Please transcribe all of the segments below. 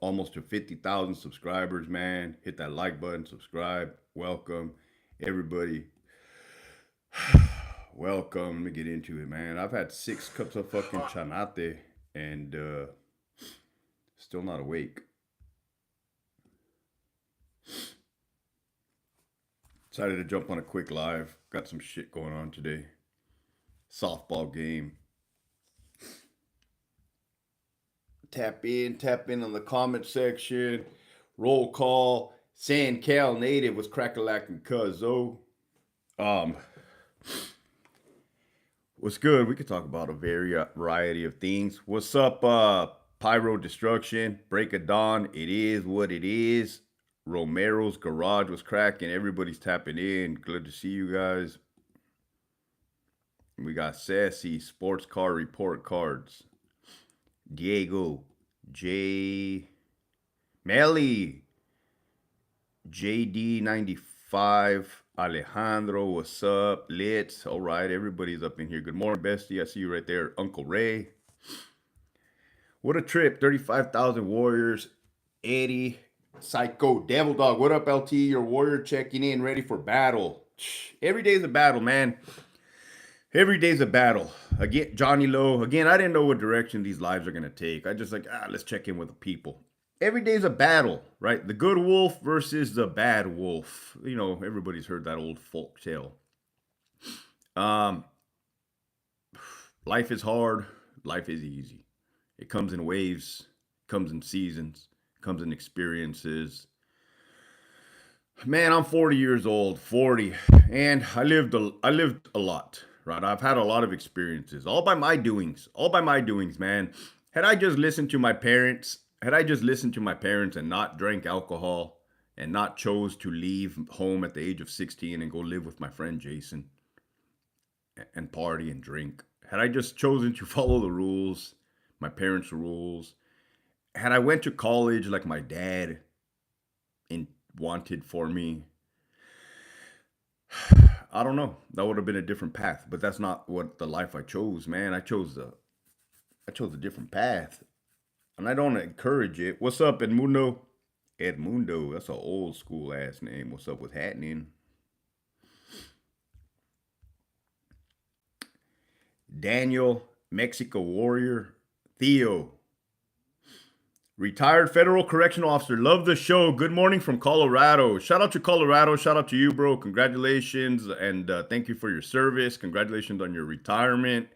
almost to 50,000 subscribers, man. Hit that like button, subscribe. Welcome, everybody. Welcome. Let me get into it, man. I've had 6 cups of fucking chanate and still not awake. Decided to jump on a quick live. Got some shit going on today. Softball game. Tap in on the comment section. Roll call. San Cal native was crack-a-lacking cuzzo. Um, what's good? We could talk about a variety of things. What's up, Pyro Destruction? Break of Dawn. It is what it is. Romero's garage was cracking. Everybody's tapping in. Glad to see you guys. We got Sassy Sports Car Report Cards. Diego, J. Melly, JD95, Alejandro, what's up? Litz, all right, everybody's up in here. Good morning, Bestie. I see you right there. Uncle Ray. What a trip. 35,000 Warriors. Eddie, Psycho, Devil Dog. What up, LT? Your Warrior checking in, ready for battle. Every day's a battle, man. Every day's a battle. Again, Johnny Lowe. Again, I didn't know what direction these lives are going to take. I just let's check in with the people. Every day's a battle, right? The good wolf versus the bad wolf. You know, everybody's heard that old folk tale. Life is hard. Life is easy. It comes in waves. It comes in seasons. It comes in experiences. Man, I'm 40 years old. 40, and I lived a lot. Right, I've had a lot of experiences, all by my doings, man. Had I just listened to my parents, and not drank alcohol, and not chose to leave home at the age of 16 and go live with my friend Jason, and party and drink, had I just chosen to follow the rules, my parents' rules, had I went to college like my dad wanted for me, I don't know. That would have been a different path, but that's not what the life I chose, man. I chose a different path, and I don't encourage it. What's up, Edmundo? Edmundo, that's an old school ass name. What's up with happening? Daniel, Mexico Warrior, Theo, retired federal correctional officer. Love the show. Good morning from Colorado. Shout out to Colorado. Shout out to you, bro. Congratulations. And thank you for your service. Congratulations on your retirement.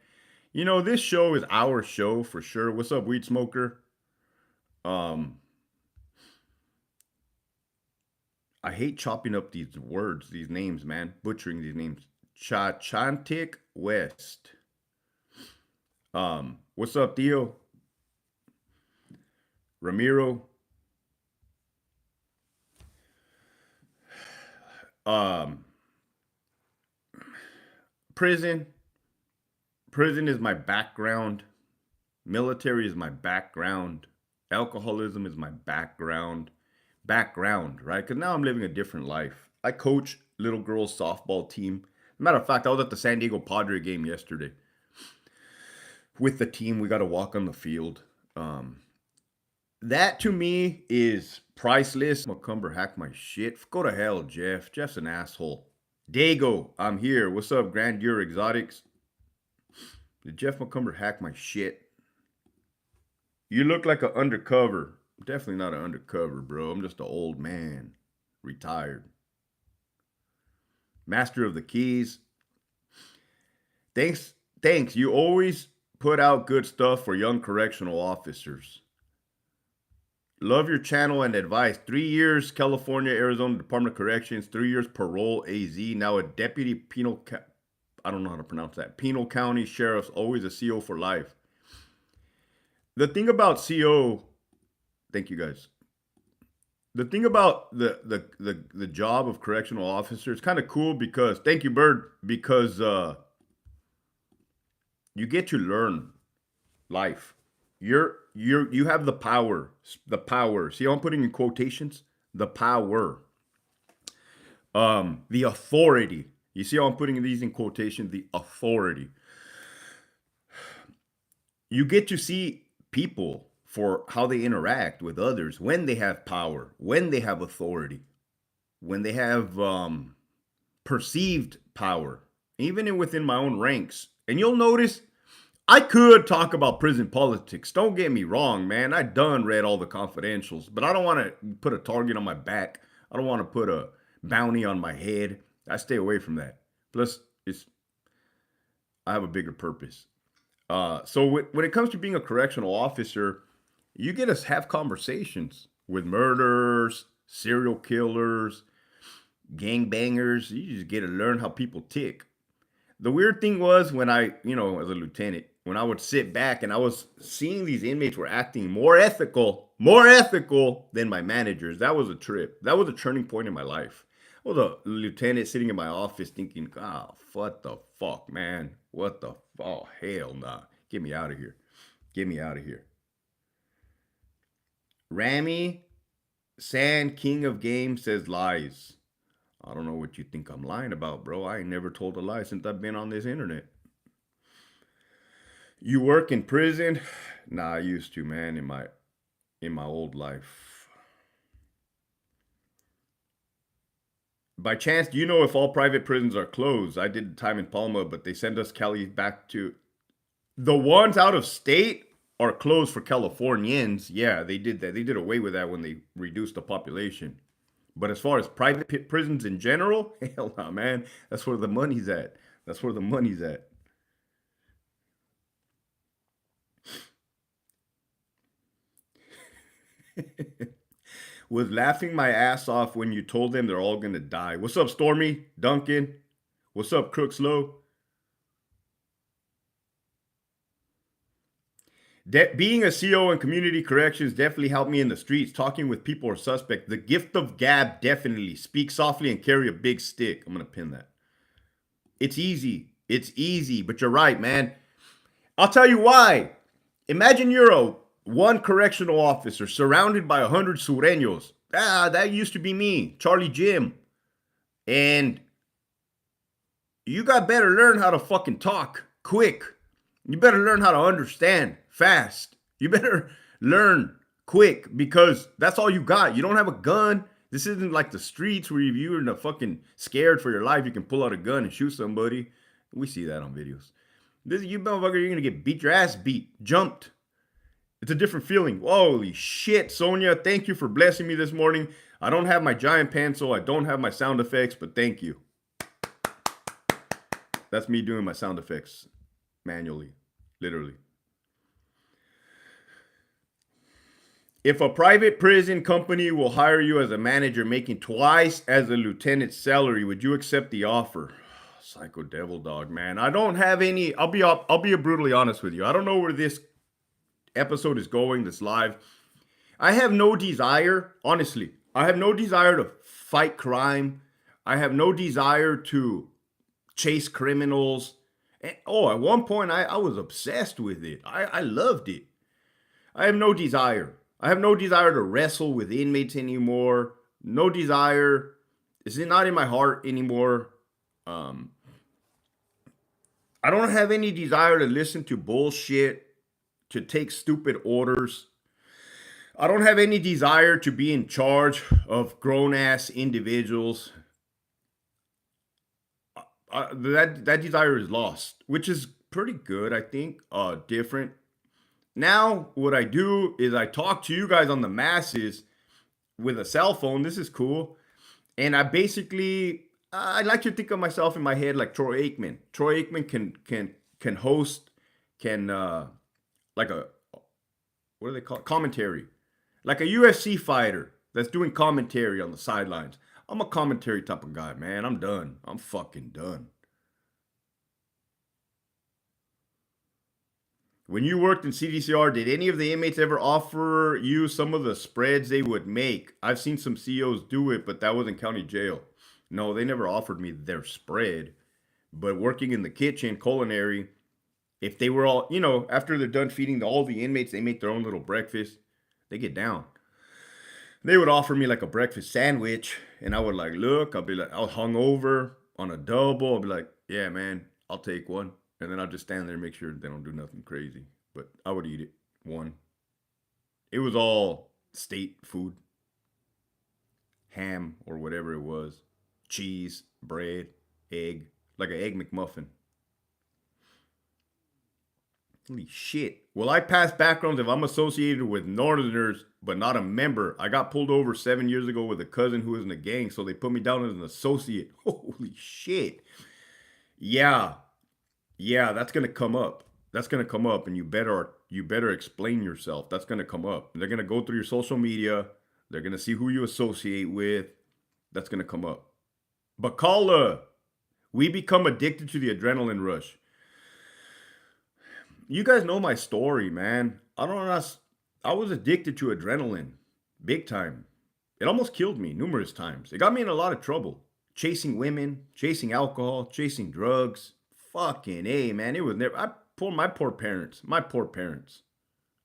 You know, this show is our show for sure. What's up, weed smoker? I hate chopping up these words, these names, man. Butchering these names. Chachantic West. What's up, Theo? Ramiro. Prison. Prison is my background. Military is my background. Alcoholism is my background. Background, right? Because now I'm living a different life. I coach little girls softball team. Matter of fact, I was at the San Diego Padre game yesterday. With the team, we got to walk on the field. That to me is priceless. Macumber hacked my shit. Go to hell, Jeff. Jeff's an asshole. Dago, I'm here. What's up, Grandeur Exotics? Did Jeff Macumber hack my shit? You look like an undercover. Definitely not an undercover, bro. I'm just an old man. Retired. Master of the Keys. Thanks. You always put out good stuff for young correctional officers. Love your channel and advice. 3 years California, Arizona Department of Corrections. 3 years parole, AZ. Now a deputy penal, I don't know how to pronounce that. Penal County Sheriff's, always a CO for life. The thing about CO, thank you guys. The thing about the job of correctional officer is kind of cool because, thank you, Bird, because you get to learn life. You have the power. The power. See how I'm putting in quotations? The power. The authority. You see how I'm putting these in quotation? The authority. You get to see people for how they interact with others when they have power, when they have authority, when they have perceived power, even within my own ranks. And you'll notice I could talk about prison politics. Don't get me wrong, man. I done read all the confidentials, but I don't want to put a target on my back. I don't want to put a bounty on my head. I stay away from that. Plus, I have a bigger purpose. So when it comes to being a correctional officer, you get to have conversations with murderers, serial killers, gangbangers. You just get to learn how people tick. The weird thing was when as a lieutenant, when I would sit back and I was seeing these inmates were acting more ethical than my managers. That was a trip. That was a turning point in my life. I was a lieutenant sitting in my office thinking, oh, what the fuck, man? What the, oh, hell nah. Get me out of here. Get me out of here. Rami Sand, King of Game, says lies. I don't know what you think I'm lying about, bro. I ain't never told a lie since I've been on this internet. You work in prison? Nah, I used to, man, in my old life. By chance, do you know if all private prisons are closed? I did time in Palma, but they send us Cali back to the ones out of state are closed for Californians. Yeah, they did that. They did away with that when they reduced the population. But as far as private prisons in general, hell no, man. That's where the money's at. That's where the money's at. Was laughing my ass off when you told them they're all gonna die. What's up, Stormy? Duncan? What's up, Crook Slow? Being a CO in community corrections definitely helped me in the streets. Talking with people or suspect. The gift of gab definitely. Speak softly and carry a big stick. I'm gonna pin that. It's easy. It's easy, but you're right, man. I'll tell you why. Imagine you're a one correctional officer surrounded by 100 sureños. That used to be me, Charlie Jim. And you got better learn how to fucking talk quick. You better learn how to understand fast. You better learn quick because that's all you got. You don't have a gun. This isn't like the streets where you're in a fucking scared for your life. You can pull out a gun and shoot somebody. We see that on videos. This you motherfucker, you're gonna get beat your ass beat, jumped. It's a different feeling. Holy shit, Sonia, thank you for blessing me this morning. I don't have my giant pencil. I don't have my sound effects, but thank you. That's me doing my sound effects manually, literally. If a private prison company will hire you as a manager making twice as a lieutenant's salary, would you accept the offer? Psycho devil dog, man. I don't have any. I'll be brutally honest with you. I don't know where this episode is going, this live. I have no desire, honestly. I have no desire to fight crime. I have no desire to chase criminals. And, at one point I was obsessed with it. I loved it. I have no desire. I have no desire to wrestle with inmates anymore. No desire. It's not in my heart anymore. I don't have any desire to listen to bullshit, to take stupid orders. I don't have any desire to be in charge of grown-ass individuals. That desire is lost, which is pretty good, I think. Different. Now, what I do is I talk to you guys on the masses with a cell phone. This is cool. And I basically, I like to think of myself in my head like Troy Aikman. Troy Aikman can host, like a, what do they call it? Commentary. Like a UFC fighter that's doing commentary on the sidelines. I'm a commentary type of guy, man. I'm done. I'm fucking done. When you worked in CDCR, did any of the inmates ever offer you some of the spreads they would make? I've seen some CEOs do it, but that was in county jail. No, they never offered me their spread. But working in the kitchen, culinary, if they were all, after they're done feeding all the inmates, they make their own little breakfast. They get down. They would offer me like a breakfast sandwich, and I would look, I'll be like, I was hungover on a double. I'll be like, yeah, man, I'll take one. And then I'll just stand there and make sure they don't do nothing crazy. But I would eat it. One. It was all state food, ham or whatever it was, cheese, bread, egg, like an egg McMuffin. Holy shit. Will I pass backgrounds if I'm associated with Northerners but not a member? I got pulled over 7 years ago with a cousin who was in a gang, so they put me down as an associate. Holy shit. Yeah. Yeah, that's gonna come up. That's gonna come up, and you better explain yourself. That's gonna come up. They're gonna go through your social media. They're gonna see who you associate with. That's gonna come up. But Kala, we become addicted to the adrenaline rush. You guys know my story, man. I don't know. I was addicted to adrenaline, big time. It almost killed me numerous times. It got me in a lot of trouble. Chasing women, chasing alcohol, chasing drugs. Fucking A, man. It was never. My poor parents. My poor parents.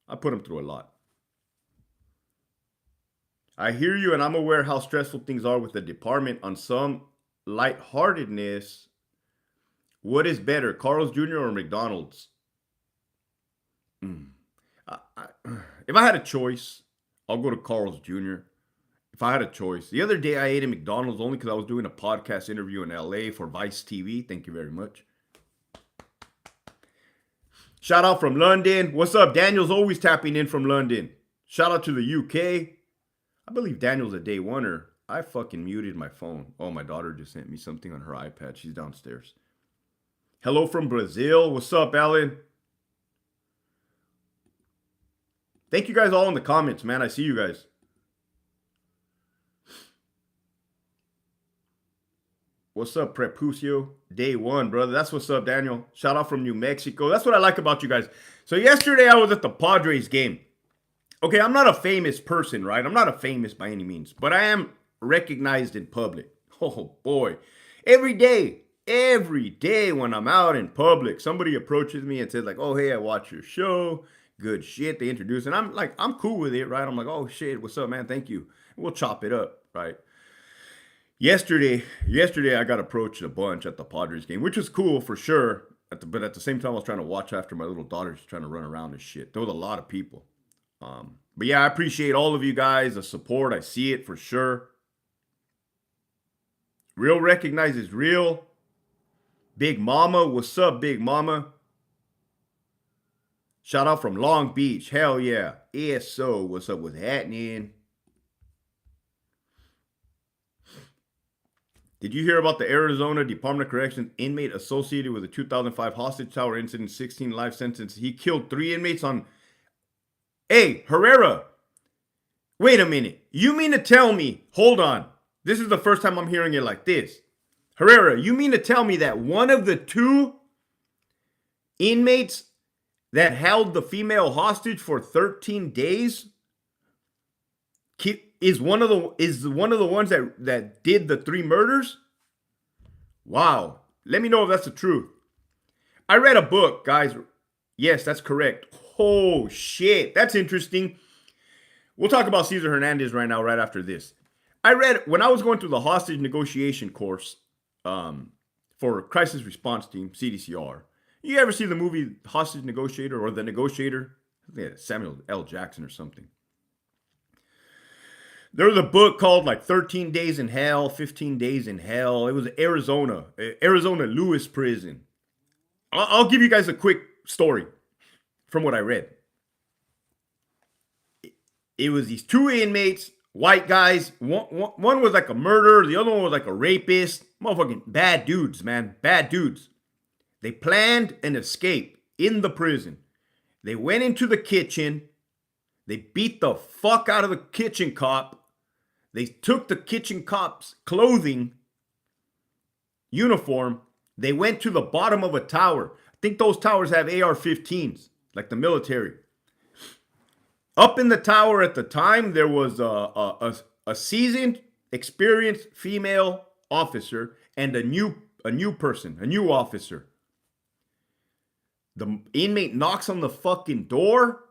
I put them through a lot. I hear you, and I'm aware how stressful things are with the department. On some lightheartedness, what is better, Carl's Jr. or McDonald's? Mm. I, if I had a choice, I'll go to Carl's Jr. If I had a choice. The other day I ate at McDonald's only because I was doing a podcast interview in LA for Vice TV. Thank you very much. Shout out from London. What's up? Daniel's always tapping in from London. Shout out to the UK. I believe Daniel's a day oneer. I fucking muted my phone. Oh, my daughter just sent me something on her iPad. She's downstairs. Hello from Brazil. What's up, Alan? Thank you guys all in the comments, man. I see you guys. What's up, Prepucio? Day one, brother. That's what's up, Daniel. Shout out from New Mexico. That's what I like about you guys. So yesterday I was at the Padres game. Okay, I'm not a famous person, right? I'm not a famous by any means, but I am recognized in public. Oh, boy. Every day when I'm out in public, somebody approaches me and says like, oh, hey, I watch your show. Good shit. They introduce, and I'm like, I'm cool with it, right? I'm like, oh, shit, what's up, man? Thank you. We'll chop it up, right? Yesterday, I got approached a bunch at the Padres game, which was cool for sure. But at the same time, I was trying to watch after my little daughter's trying to run around and shit. There was a lot of people. But yeah, I appreciate all of you guys, the support. I see it for sure. Real recognizes real. Big Mama, what's up, Big Mama? Shout out from Long Beach. Hell yeah. ESO, what's up with happening? Did you hear about the Arizona Department of Corrections inmate associated with the 2005 hostage tower incident, 16 life sentences? He killed 3 inmates on... Hey, Herrera. Wait a minute. You mean to tell me... Hold on. This is the first time I'm hearing it like this. Herrera, you mean to tell me that one of the 2 inmates that held the female hostage for 13 days is one of the ones that did the 3 murders? Wow. Let me know if that's the truth. I read a book, guys. Yes, that's correct. Oh, shit. That's interesting. We'll talk about Cesar Hernandez right now, right after this. I read, when I was going through the hostage negotiation course for Crisis Response Team, CDCR. You ever see the movie Hostage Negotiator or The Negotiator? I think it's Samuel L. Jackson or something. There was a book called like 13 Days in Hell, 15 Days in Hell. It was Arizona Lewis Prison. I'll give you guys a quick story from what I read. It was these 2 inmates, white guys. One was like a murderer. The other one was like a rapist. Motherfucking bad dudes, man. Bad dudes. They planned an escape in the prison. They went into the kitchen. They beat the fuck out of the kitchen cop. They took the kitchen cop's clothing, uniform. They went to the bottom of a tower. I think those towers have AR-15s, like the military. Up in the tower at the time, there was a seasoned, experienced female officer and a new officer. The inmate knocks on the fucking door,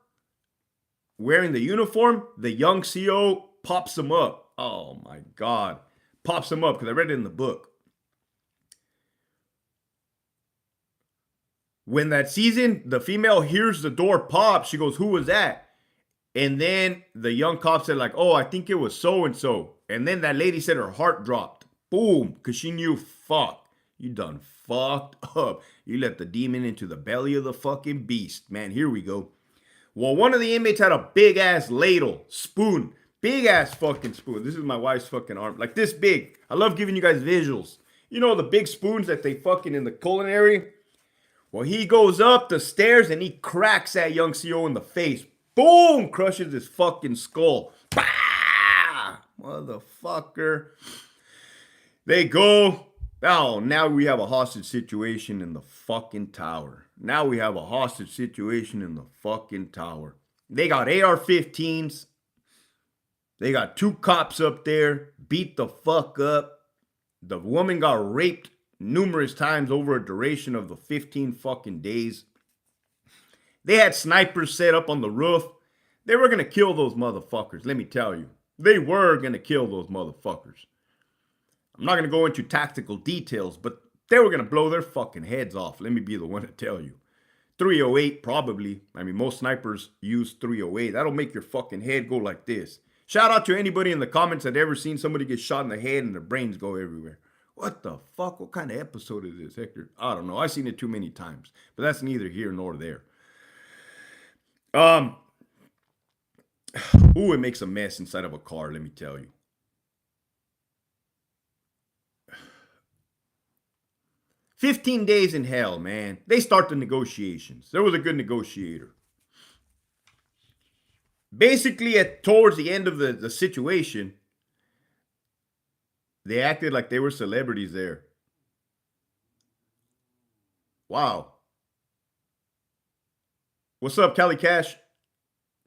wearing the uniform. The young CO pops him up. Oh my God. Pops him up because I read it in the book. When that season, the female hears the door pop, she goes, who was that? And then the young cop said, like, oh, I think it was so and so. And then that lady said her heart dropped. Boom. Because she knew, fuck, you done fucked up. You let the demon into the belly of the fucking beast. Man, here we go. Well, one of the inmates had a big ass ladle, spoon, big ass fucking spoon. This is my wife's fucking arm, like this big. I love giving you guys visuals. You know the big spoons that they fucking in the culinary? Well, he goes up the stairs and he cracks that young CO in the face. Boom! Crushes his fucking skull. Bah! Motherfucker. They go. Oh, now we have a hostage situation in the fucking tower. Now we have a hostage situation in the fucking tower. They got AR-15s. They got 2 cops up there, beat the fuck up. The woman got raped numerous times over a duration of the 15 fucking days. They had snipers set up on the roof. They were going to kill those motherfuckers, let me tell you. They were going to kill those motherfuckers. I'm not going to go into tactical details, but they were going to blow their fucking heads off. Let me be the one to tell you. 308 probably. I mean, most snipers use 308. That'll make your fucking head go like this. Shout out to anybody in the comments that ever seen somebody get shot in the head and their brains go everywhere. What the fuck? What kind of episode is this, Hector? I don't know. I've seen it too many times. But that's neither here nor there. Ooh, it makes a mess inside of a car, let me tell you. "15 days in hell, man." They start the negotiations. There was a good negotiator. Basically, towards the end of the situation, they acted like they were celebrities there. Wow. What's up, Cali Cash?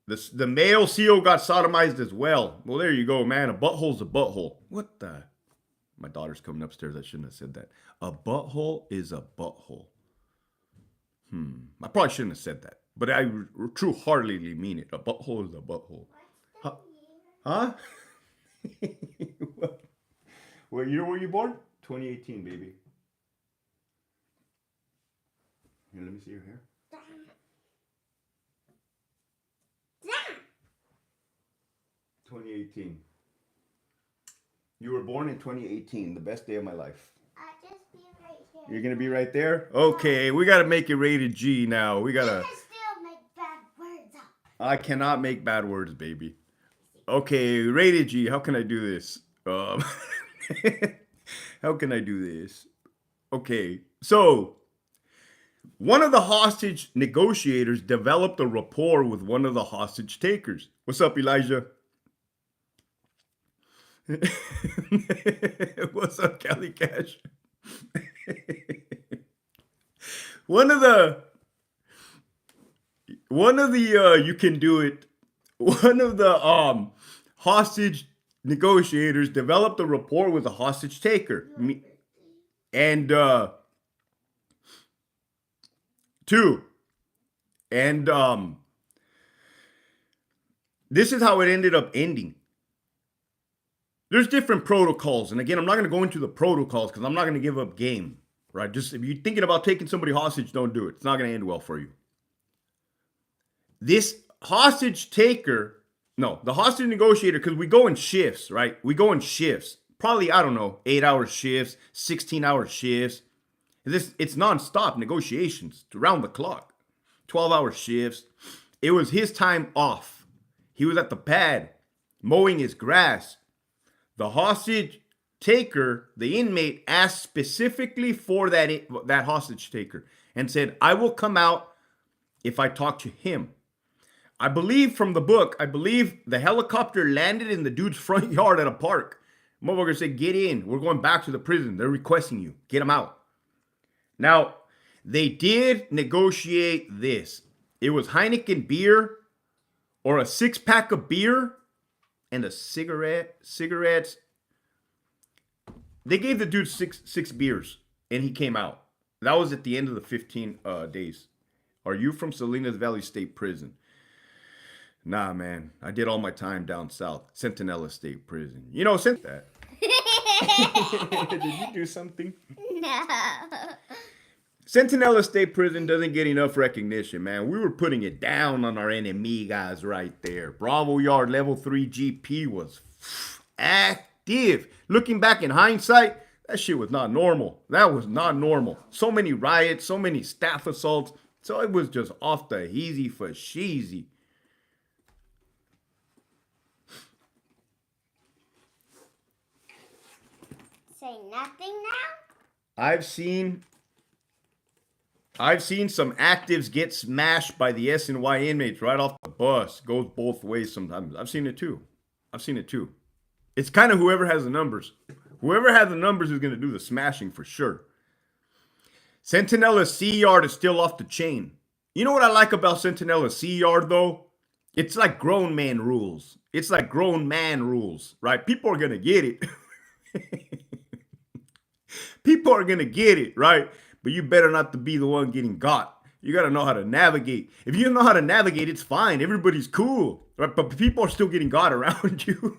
The male CO got sodomized as well. Well, there you go, man. A butthole's a butthole. What the? My daughter's coming upstairs. I shouldn't have said that. A butthole is a butthole. I probably shouldn't have said that. But I true-heartedly mean it. A butthole is a butthole. Huh? What year were you born? 2018, baby. Here, let me see your hair. 2018. You were born in 2018, the best day of my life. I'll just be right here. You're gonna be right there? Okay, we gotta make it rated G now. We gotta. I can still make bad words up. I cannot make bad words, baby. Okay, rated G. How can I do this? How can I do this? Okay, so one of the hostage negotiators developed a rapport with one of the hostage takers. What's up, Elijah? What's up, Cali Cash? One of the you can do it. One of the hostage negotiators developed a rapport with a hostage taker. And this is how it ended up ending. There's different protocols. And again, I'm not going to go into the protocols because I'm not going to give up game, right? Just if you're thinking about taking somebody hostage, don't do it. It's not going to end well for you. This hostage taker, no, the hostage negotiator, because we go in shifts, right? We go in shifts. Probably, I don't know, 8-hour shifts, 16-hour shifts. It's nonstop negotiations around the clock. 12-hour shifts. It was his time off. He was at the pad mowing his grass. The hostage taker, the inmate, asked specifically for that hostage taker and said, I will come out if I talk to him. I believe from the book, the helicopter landed in the dude's front yard at a park. Motherfucker said, get in. We're going back to the prison. They're requesting you. Get him out. Now, they did negotiate this. It was Heineken beer or a 6-pack of beer and a cigarettes. They gave the dude six beers, and he came out. That was at the end of the 15 days. Are you from Salinas Valley State Prison? Nah, man. I did all my time down south. Centinela State Prison. You know, that. Did you do something? No. Centinela State Prison doesn't get enough recognition, man. We were putting it down on our enemy guys right there. Bravo Yard Level 3 GP was active. Looking back in hindsight, that shit was not normal. That was not normal. So many riots, so many staff assaults. So it was just off the easy for sheezy. Say nothing now? I've seen some actives get smashed by the SNY inmates right off the bus. Goes both ways sometimes. I've seen it too. It's kind of whoever has the numbers. Whoever has the numbers is going to do the smashing for sure. Centinela C Yard is still off the chain. You know what I like about Centinela C Yard though? It's like grown man rules. It's like grown man rules, right? People are going to get it. People are going to get it, right? But you better not to be the one getting got. You got to know how to navigate. If you know how to navigate, it's fine. Everybody's cool, right? But people are still getting got around you.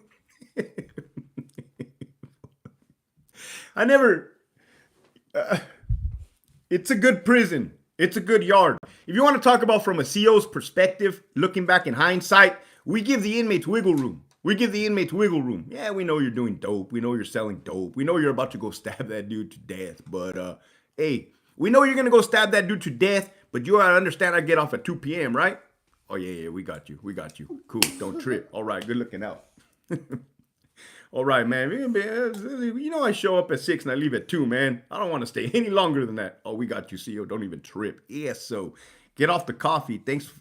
It's a good prison. It's a good yard. If you want to talk about from a CO's perspective, looking back in hindsight, we give the inmates wiggle room. Yeah, we know you're doing dope. We know you're selling dope. We know you're about to go stab that dude to death. But, hey, we know you're going to go stab that dude to death, but you got to understand I get off at 2 p.m., right? Oh, yeah, we got you. Cool, don't trip. All right, good looking out. All right, man. You know I show up at 6 and I leave at 2, man. I don't want to stay any longer than that. Oh, we got you, CO. Don't even trip. Yeah, so get off the coffee. Thanks.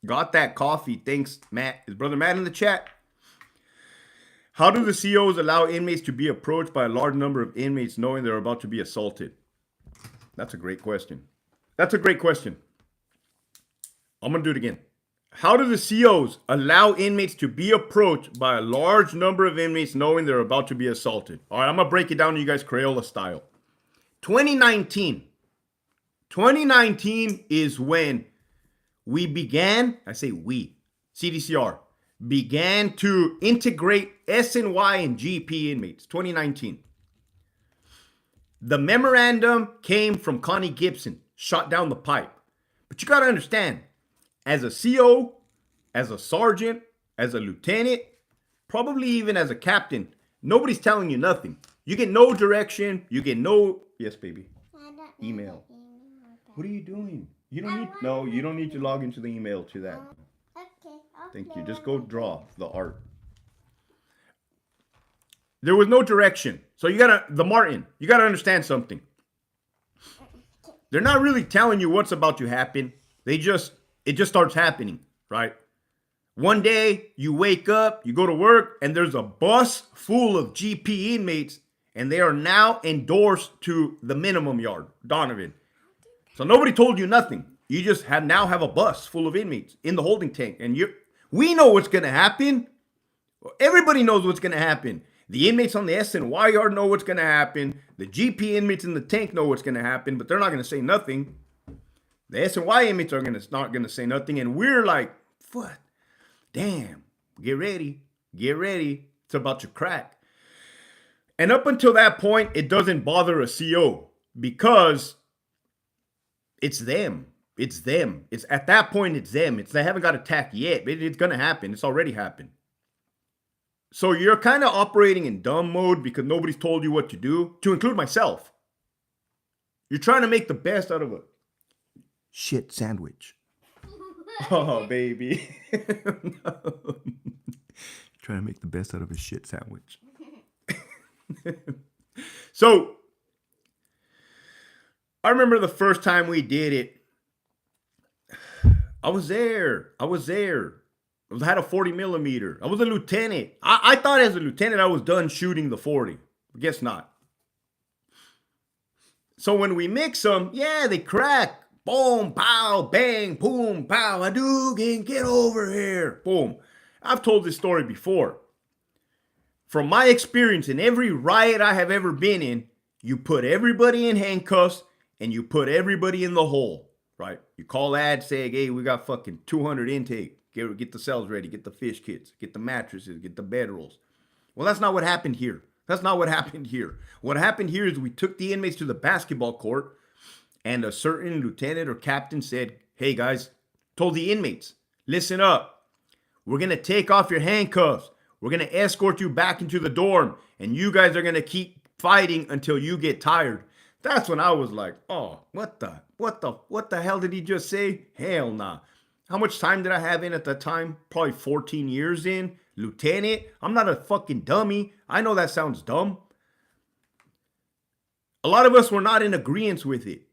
Got that coffee. Thanks, Matt. Is Brother Matt in the chat? How do the COs allow inmates to be approached by a large number of inmates knowing they're about to be assaulted? That's a great question. I'm going to do it again. How do the COs allow inmates to be approached by a large number of inmates knowing they're about to be assaulted? All right, I'm going to break it down to you guys Crayola style. 2019 is when we began, I say we, CDCR, began to integrate SNY and GP inmates. 2019. The memorandum came from Connie Gibson, shot down the pipe. But you got to understand, as a CO, as a sergeant, as a lieutenant, probably even as a captain, nobody's telling you nothing. You get no direction. You get no... Yes, baby. Email. What are you doing? You don't need to log into the email to that. Okay. Thank you. Just go draw the art. There was no direction. So you gotta understand something. They're not really telling you what's about to happen. It just starts happening, right? One day you wake up, you go to work, and there's a bus full of GP inmates, and they are now endorsed to the minimum yard, Donovan. So nobody told you nothing. You just now have a bus full of inmates in the holding tank, and we know what's gonna happen. Everybody knows what's gonna happen. The inmates on the SNY yard know what's gonna happen. The GP inmates in the tank know what's gonna happen, but they're not gonna say nothing. The SNY inmates are not gonna say nothing, and we're like, what? Damn, get ready. It's about to crack. And up until that point, it doesn't bother a CO because it's them. It's at that point, it's them. They haven't got attacked yet, but it's gonna happen. It's already happened. So you're kind of operating in dumb mode because nobody's told you what to do, to include myself. You're trying to make the best out of a shit sandwich. Oh, baby. Trying to make the best out of a shit sandwich. So, I remember the first time we did it. I was there. I had a 40 millimeter. I was a lieutenant. I thought as a lieutenant I was done shooting the 40. Guess not. So when we mix them, yeah, they crack. Boom, pow, bang, boom, pow. Hadouken, get over here. Boom. I've told this story before. From my experience in every riot I have ever been in, you put everybody in handcuffs and you put everybody in the hole, right? You call ad saying, hey, we got fucking 200 intake. Get the cells ready. Get the fish kits. Get the mattresses. Get the bedrolls. Well, that's not what happened here. What happened here is we took the inmates to the basketball court and a certain lieutenant or captain said, hey guys, told the inmates, listen up. We're going to take off your handcuffs. We're going to escort you back into the dorm, and you guys are going to keep fighting until you get tired. That's when I was like, oh, what the hell did he just say? Hell nah. How much time did I have in at the time? Probably 14 years in. Lieutenant, I'm not a fucking dummy. I know that sounds dumb. A lot of us were not in agreement with it.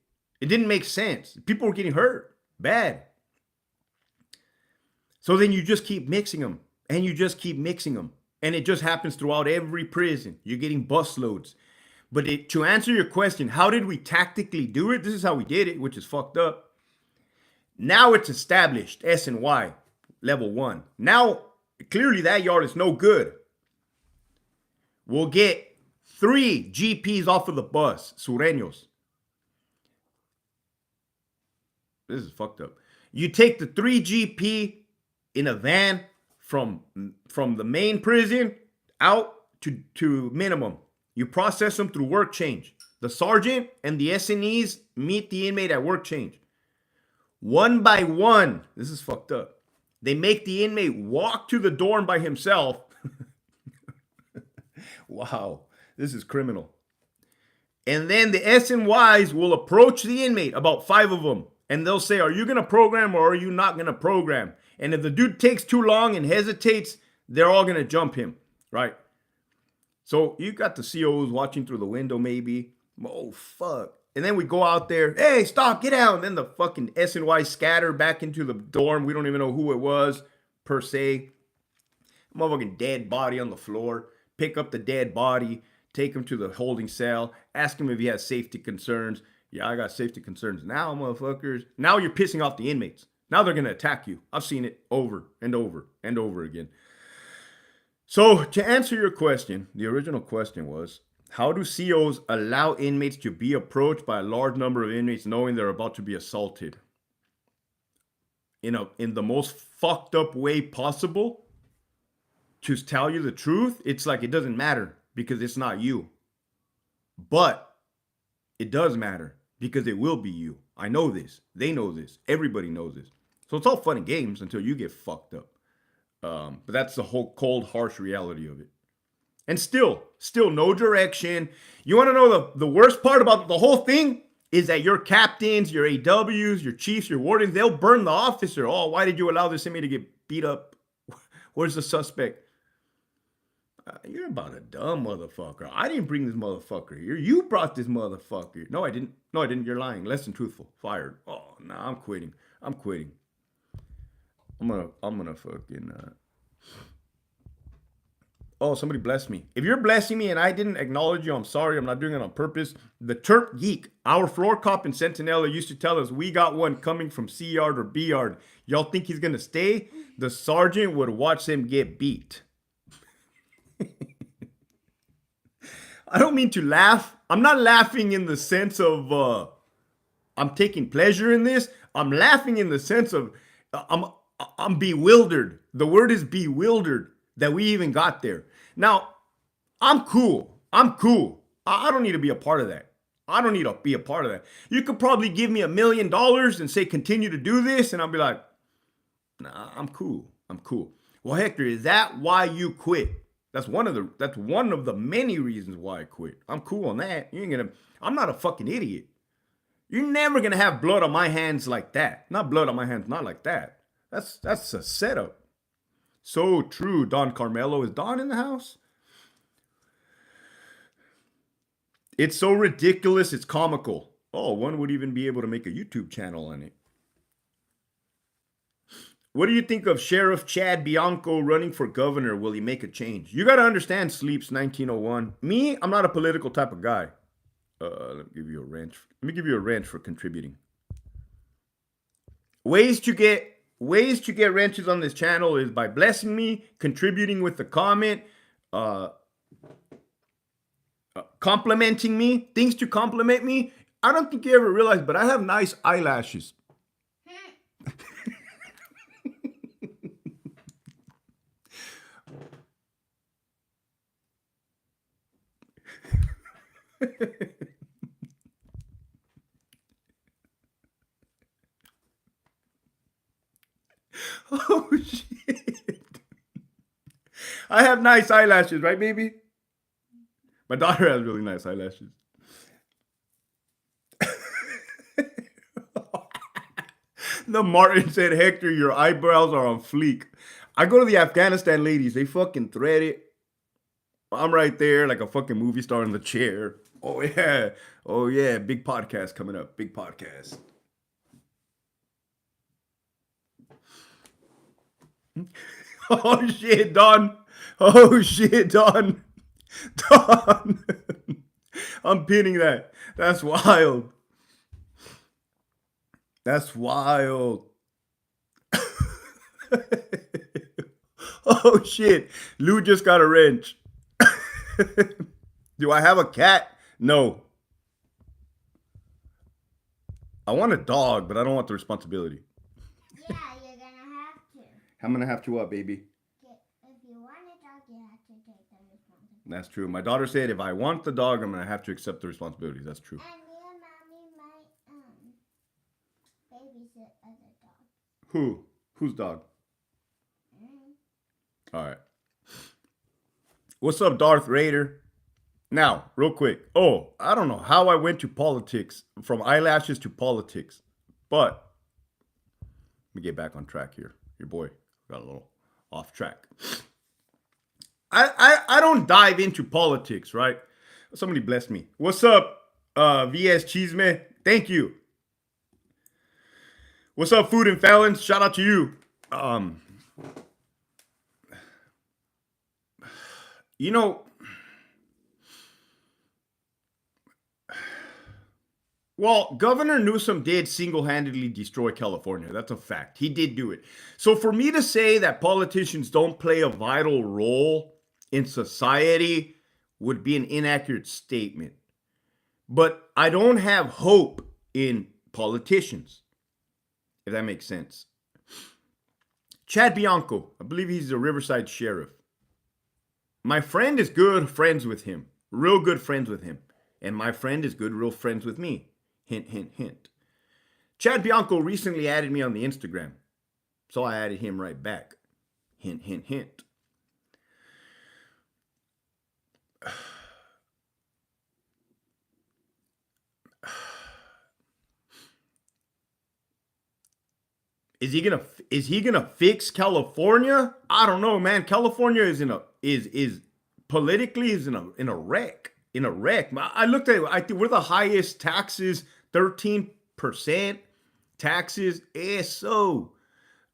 It didn't make sense. People were getting hurt. Bad. So then you just keep mixing them. And you just keep mixing them. And it just happens throughout every prison. You're getting busloads. But to answer your question, how did we tactically do it? This is how we did it, which is fucked up. Now it's established, S&Y, level 1. Now, clearly that yard is no good. We'll get 3 GPs off of the bus, sureños. This is fucked up. You take the 3 GP in a van from the main prison out to minimum. You process them through work change. The sergeant and the SNEs meet the inmate at work change. One by one, this is fucked up. They make the inmate walk to the dorm by himself. Wow, this is criminal. And then the SNYs will approach the inmate, about 5 of them, and they'll say, are you going to program or are you not going to program? And if the dude takes too long and hesitates, they're all going to jump him, right? So you got the COs watching through the window maybe. Oh, fuck. And then we go out there. Hey, stop, get out. And then the fucking SNY scatter back into the dorm. We don't even know who it was, per se. Motherfucking dead body on the floor. Pick up the dead body. Take him to the holding cell. Ask him if he has safety concerns. Yeah, I got safety concerns. Now, motherfuckers. Now you're pissing off the inmates. Now they're going to attack you. I've seen it over and over and over again. So to answer your question, the original question was, how do COs allow inmates to be approached by a large number of inmates knowing they're about to be assaulted? In the most fucked up way possible? To tell you the truth, it's like it doesn't matter because it's not you. But it does matter because it will be you. I know this. They know this. Everybody knows this. So it's all fun and games until you get fucked up. But that's the whole cold, harsh reality of it. And still no direction. You want to know the worst part about the whole thing? Is that your captains, your AWs, your chiefs, your wardens, they'll burn the officer. Oh, why did you allow this inmate to get beat up? Where's the suspect? You're about a dumb motherfucker. I didn't bring this motherfucker here. You brought this motherfucker. No, I didn't. You're lying. Less than truthful. Fired. Oh, no, I'm quitting. I'm gonna fucking Oh, somebody bless me. If you're blessing me and I didn't acknowledge you, I'm sorry. I'm not doing it on purpose. The Turk Geek, our floor cop in Centinela, used to tell us we got one coming from C yard or B yard. Y'all think he's gonna stay? The sergeant would watch him get beat. I don't mean to laugh. I'm not laughing in the sense of I'm taking pleasure in this. I'm laughing in the sense of I'm bewildered. The word is bewildered that we even got there. Now, I'm cool. I don't need to be a part of that. I don't need to be a part of that. You could probably give me $1 million and say, continue to do this. And I'll be like, nah, I'm cool. Well, Hector, is that why you quit? That's one of the many reasons why I quit. I'm cool on that. I'm not a fucking idiot. You're never gonna have blood on my hands like that. Not blood on my hands, not like that. That's a setup. So true, Don Carmelo. Is Don in the house? It's so ridiculous, it's comical. Oh, one would even be able to make a YouTube channel on it. What do you think of Sheriff Chad Bianco running for governor? Will he make a change? You got to understand, Sleeps 1901. Me, I'm not a political type of guy. Let me give you a wrench for contributing. Ways to get wrenches on this channel is by blessing me, contributing with the comment, complimenting me, things to compliment me. I don't think you ever realize, but I have nice eyelashes. I have nice eyelashes, right, baby? My daughter has really nice eyelashes. The Martin said, Hector, your eyebrows are on fleek. I go to the Afghanistan ladies. They fucking thread it. I'm right there like a fucking movie star in the chair. Oh, yeah. Oh, yeah. Big podcast coming up. Big podcast. Oh, shit, Don. Oh, shit, Don. Don. I'm pinning that. That's wild. That's wild. Oh shit. Lou just got a wrench. Do I have a cat? No. I want a dog, but I don't want the responsibility. Yeah, you're gonna have to. I'm gonna have to what, baby? If you want a dog, you have to take the responsibility. That's true. My daughter said if I want the dog, I'm gonna have to accept the responsibilities. That's true. And me and mommy might babysit other dogs. Who? Whose dog? All right. What's up, Darth Raider? Now, real quick. Oh, I don't know how I went to politics, from eyelashes to politics, but let me get back on track here. Your boy got a little off track. I don't dive into politics, right? Somebody bless me. What's up, VS Cheeseman? Thank you. What's up, Food and Fallons? Shout out to you. You know, well, Governor Newsom did single-handedly destroy California. That's a fact. He did do it. So for me to say that politicians don't play a vital role in society would be an inaccurate statement. But I don't have hope in politicians, if that makes sense. Chad Bianco, I believe he's the Riverside sheriff. My friend is good friends with him, real good friends with him. And my friend is good, real friends with me. Hint, hint, hint. Chad Bianco recently added me on the Instagram, so I added him right back. Hint, hint, hint. Is he gonna fix California? I don't know, man. California is is politically is in a wreck. In a wreck. I looked at it. I think we're the highest taxes, 13% taxes. So,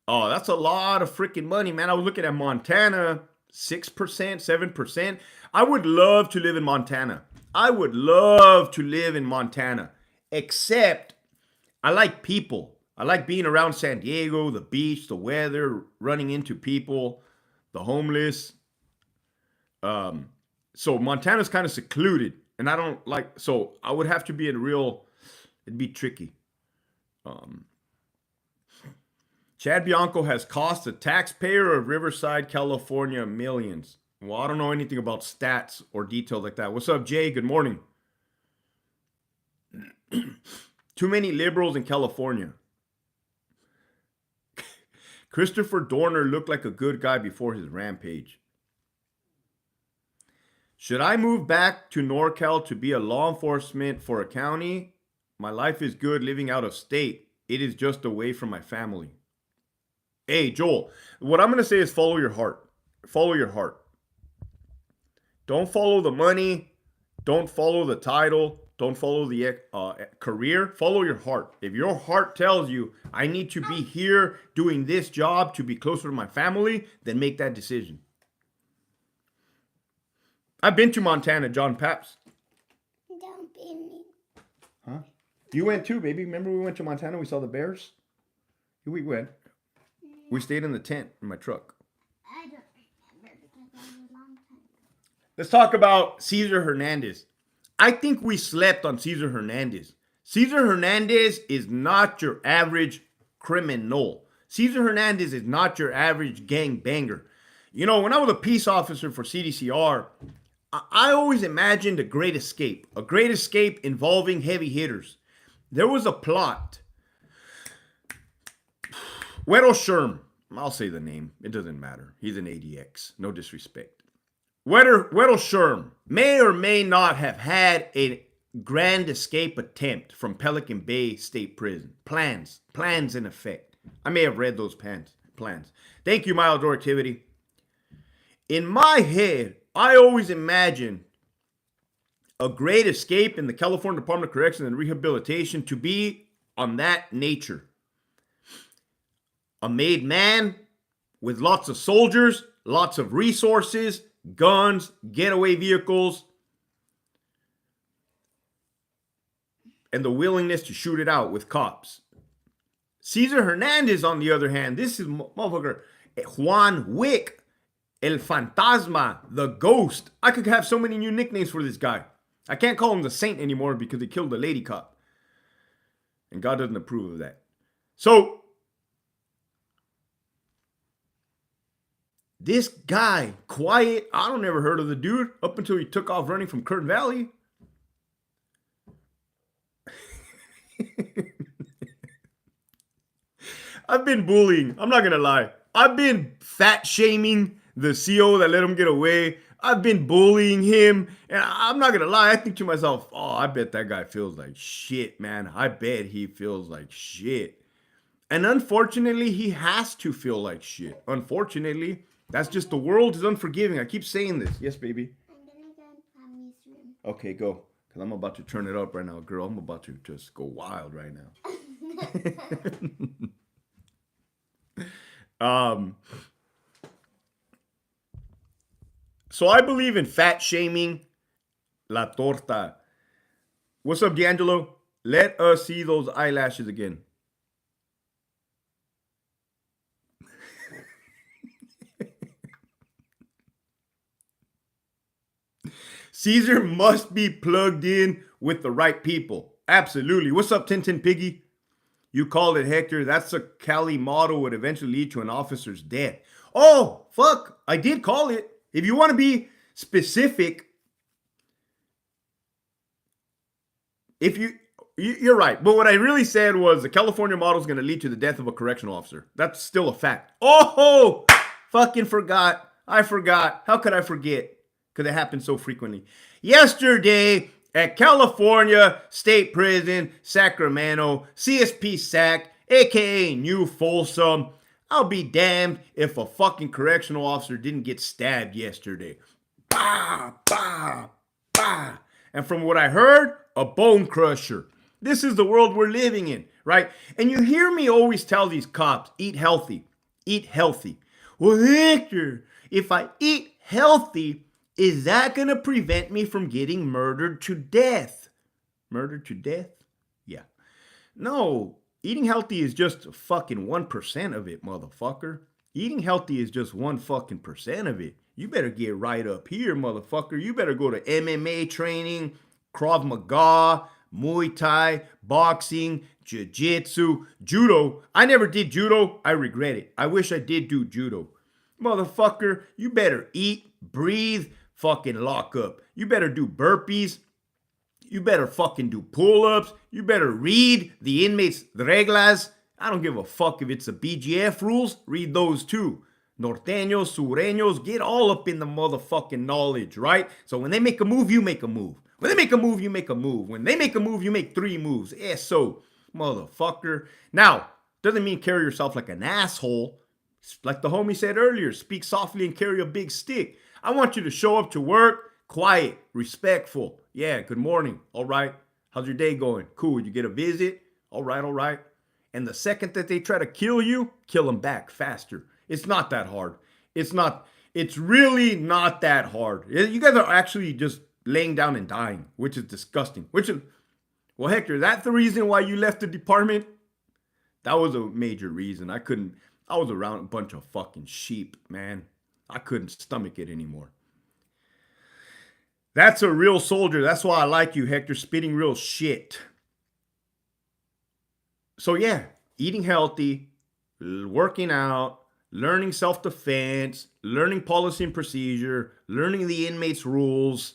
oh, that's a lot of freaking money, man. I was looking at Montana, 6%, 7%. I would love to live in Montana. I would love to live in Montana. Except I like people. I like being around San Diego, the beach, the weather, running into people, the homeless. So Montana's kind of secluded, and I don't like. So I would have to be in real. It'd be tricky. Chad Bianco has cost the taxpayer of Riverside, California, millions. Well, I don't know anything about stats or details like that. What's up, Jay? Good morning. Too many liberals in California. Christopher Dorner looked like a good guy before his rampage. Should I move back to NorCal to be a law enforcement for a county? My life is good living out of state. It is just away from my family. Hey, Joel, what I'm going to say is follow your heart. Follow your heart. Don't follow the money. Don't follow the title. Don't follow the career. Follow your heart. If your heart tells you, I need to be here doing this job to be closer to my family, then make that decision. I've been to Montana, John Paps. Don't be me. Huh? You went too, baby. Remember we went to Montana? We saw the bears? We went. We stayed in the tent in my truck. I don't remember because that was a long time ago. Let's talk about Cesar Hernandez. I think we slept on Cesar Hernandez. Cesar Hernandez is not your average criminal. Cesar Hernandez is not your average gangbanger. You know, when I was a peace officer for CDCR, I always imagined a great escape involving heavy hitters. There was a plot. Güero Sherm. I'll say the name. It doesn't matter. He's an ADX. No disrespect. Weddle may or may not have had a grand escape attempt from Pelican Bay State Prison. Plans in effect. I may have read those plans. Thank you, Mild Activity. In my head, I always imagine a great escape in the California Department of Corrections and Rehabilitation to be on that nature. A made man with lots of soldiers, lots of resources, guns, getaway vehicles, and the willingness to shoot it out with cops. Cesar Hernandez, on the other hand, this is motherfucker Juan Wick, El Fantasma, the Ghost. I could have so many new nicknames for this guy. I can't call him the Saint anymore because he killed a lady cop. And God doesn't approve of that. So, this guy, quiet, I don't never heard of the dude up until he took off running from Kern Valley. I've been bullying. I'm not going to lie. I've been fat shaming the CO that let him get away. I've been bullying him. And I'm not going to lie. I think to myself, oh, I bet that guy feels like shit, man. I bet he feels like shit. And unfortunately, he has to feel like shit. Unfortunately, that's just the world is unforgiving. I keep saying this. Yes, baby. I'm gonna go in Mommy's room. Okay, go. Because I'm about to turn it up right now, girl. I'm about to just go wild right now. So I believe in fat shaming. La torta. What's up, D'Angelo? Let us see those eyelashes again. Caesar must be plugged in with the right people. Absolutely. What's up, Tintin Piggy? You called it, Hector. That's a Cali motto would eventually lead to an officer's death. Oh, fuck. I did call it. If you want to be specific, you're right. But what I really said was the California model is going to lead to the death of a correctional officer. That's still a fact. Oh, fucking forgot. I forgot. How could I forget? Because it happens so frequently. Yesterday at California State Prison, Sacramento, CSP SAC, aka New Folsom, I'll be damned if a fucking correctional officer didn't get stabbed yesterday. Bah, bah, bah. And from what I heard, a bone crusher. This is the world we're living in, right? And you hear me always tell these cops, eat healthy, eat healthy. Well, Hector, if I eat healthy, is that going to prevent me from getting murdered to death? Murdered to death? Yeah. No, eating healthy is just fucking 1% of it, motherfucker. Eating healthy is just 1 fucking percent of it. You better get right up here, motherfucker. You better go to MMA training, Krav Maga, Muay Thai, boxing, jiu-jitsu, judo. I never did judo. I regret it. I wish I did do judo. Motherfucker, you better eat, breathe, fucking lock up. You better do burpees. You better fucking do pull-ups. You better read the inmates' reglas. I don't give a fuck if it's the BGF rules. Read those too. Norteños, sureños, get all up in the motherfucking knowledge, right? So when they make a move, you make a move. When they make a move, you make a move. When they make a move, you make 3 moves. So, motherfucker. Now, doesn't mean carry yourself like an asshole. Like the homie said earlier, speak softly and carry a big stick. I want you to show up to work, quiet, respectful. Yeah, good morning. All right. How's your day going? Cool. You get a visit? All right, all right. And the second that they try to kill you, kill them back faster. It's not that hard. It's really not that hard. You guys are actually just laying down and dying, which is disgusting. Well, Hector, that's the reason why you left the department? That was a major reason. I was around a bunch of fucking sheep, man. I couldn't stomach it anymore. That's a real soldier. That's why I like you, Hector, spitting real shit. So yeah, eating healthy, working out, learning self-defense, learning policy and procedure, learning the inmates' rules.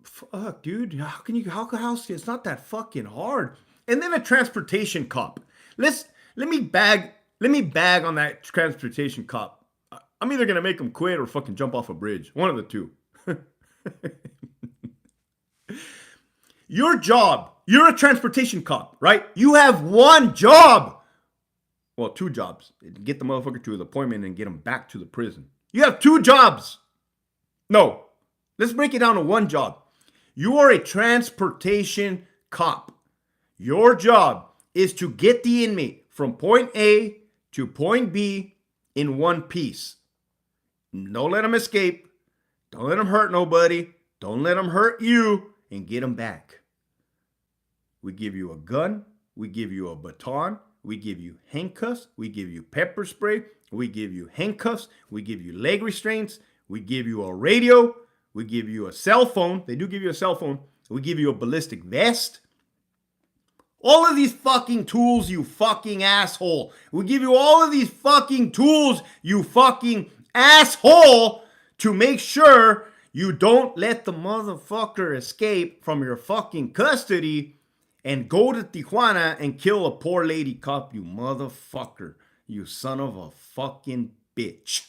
Fuck, dude, how it's not that fucking hard. And then a transportation cop. Let me bag let me bag on that transportation cop. I'm either gonna make him quit or fucking jump off a bridge. One of the two. Your job, you're a transportation cop, right? You have one job. Well, two jobs. Get the motherfucker to his appointment and get him back to the prison. You have two jobs. No, let's break it down to one job. You are a transportation cop. Your job is to get the inmate from point A to point B in one piece. Don't let him escape. Don't let him hurt nobody. Don't let him hurt you, and get him back. We give you a gun. We give you a baton. We give you handcuffs. We give you pepper spray. We give you handcuffs. We give you leg restraints. We give you a radio. We give you a cell phone. They do give you a cell phone. We give you a ballistic vest. All of these fucking tools, you fucking asshole. We give you all of these fucking tools, you fucking asshole, to make sure you don't let the motherfucker escape from your fucking custody and go to Tijuana and kill a poor lady cop, you motherfucker. You son of a fucking bitch.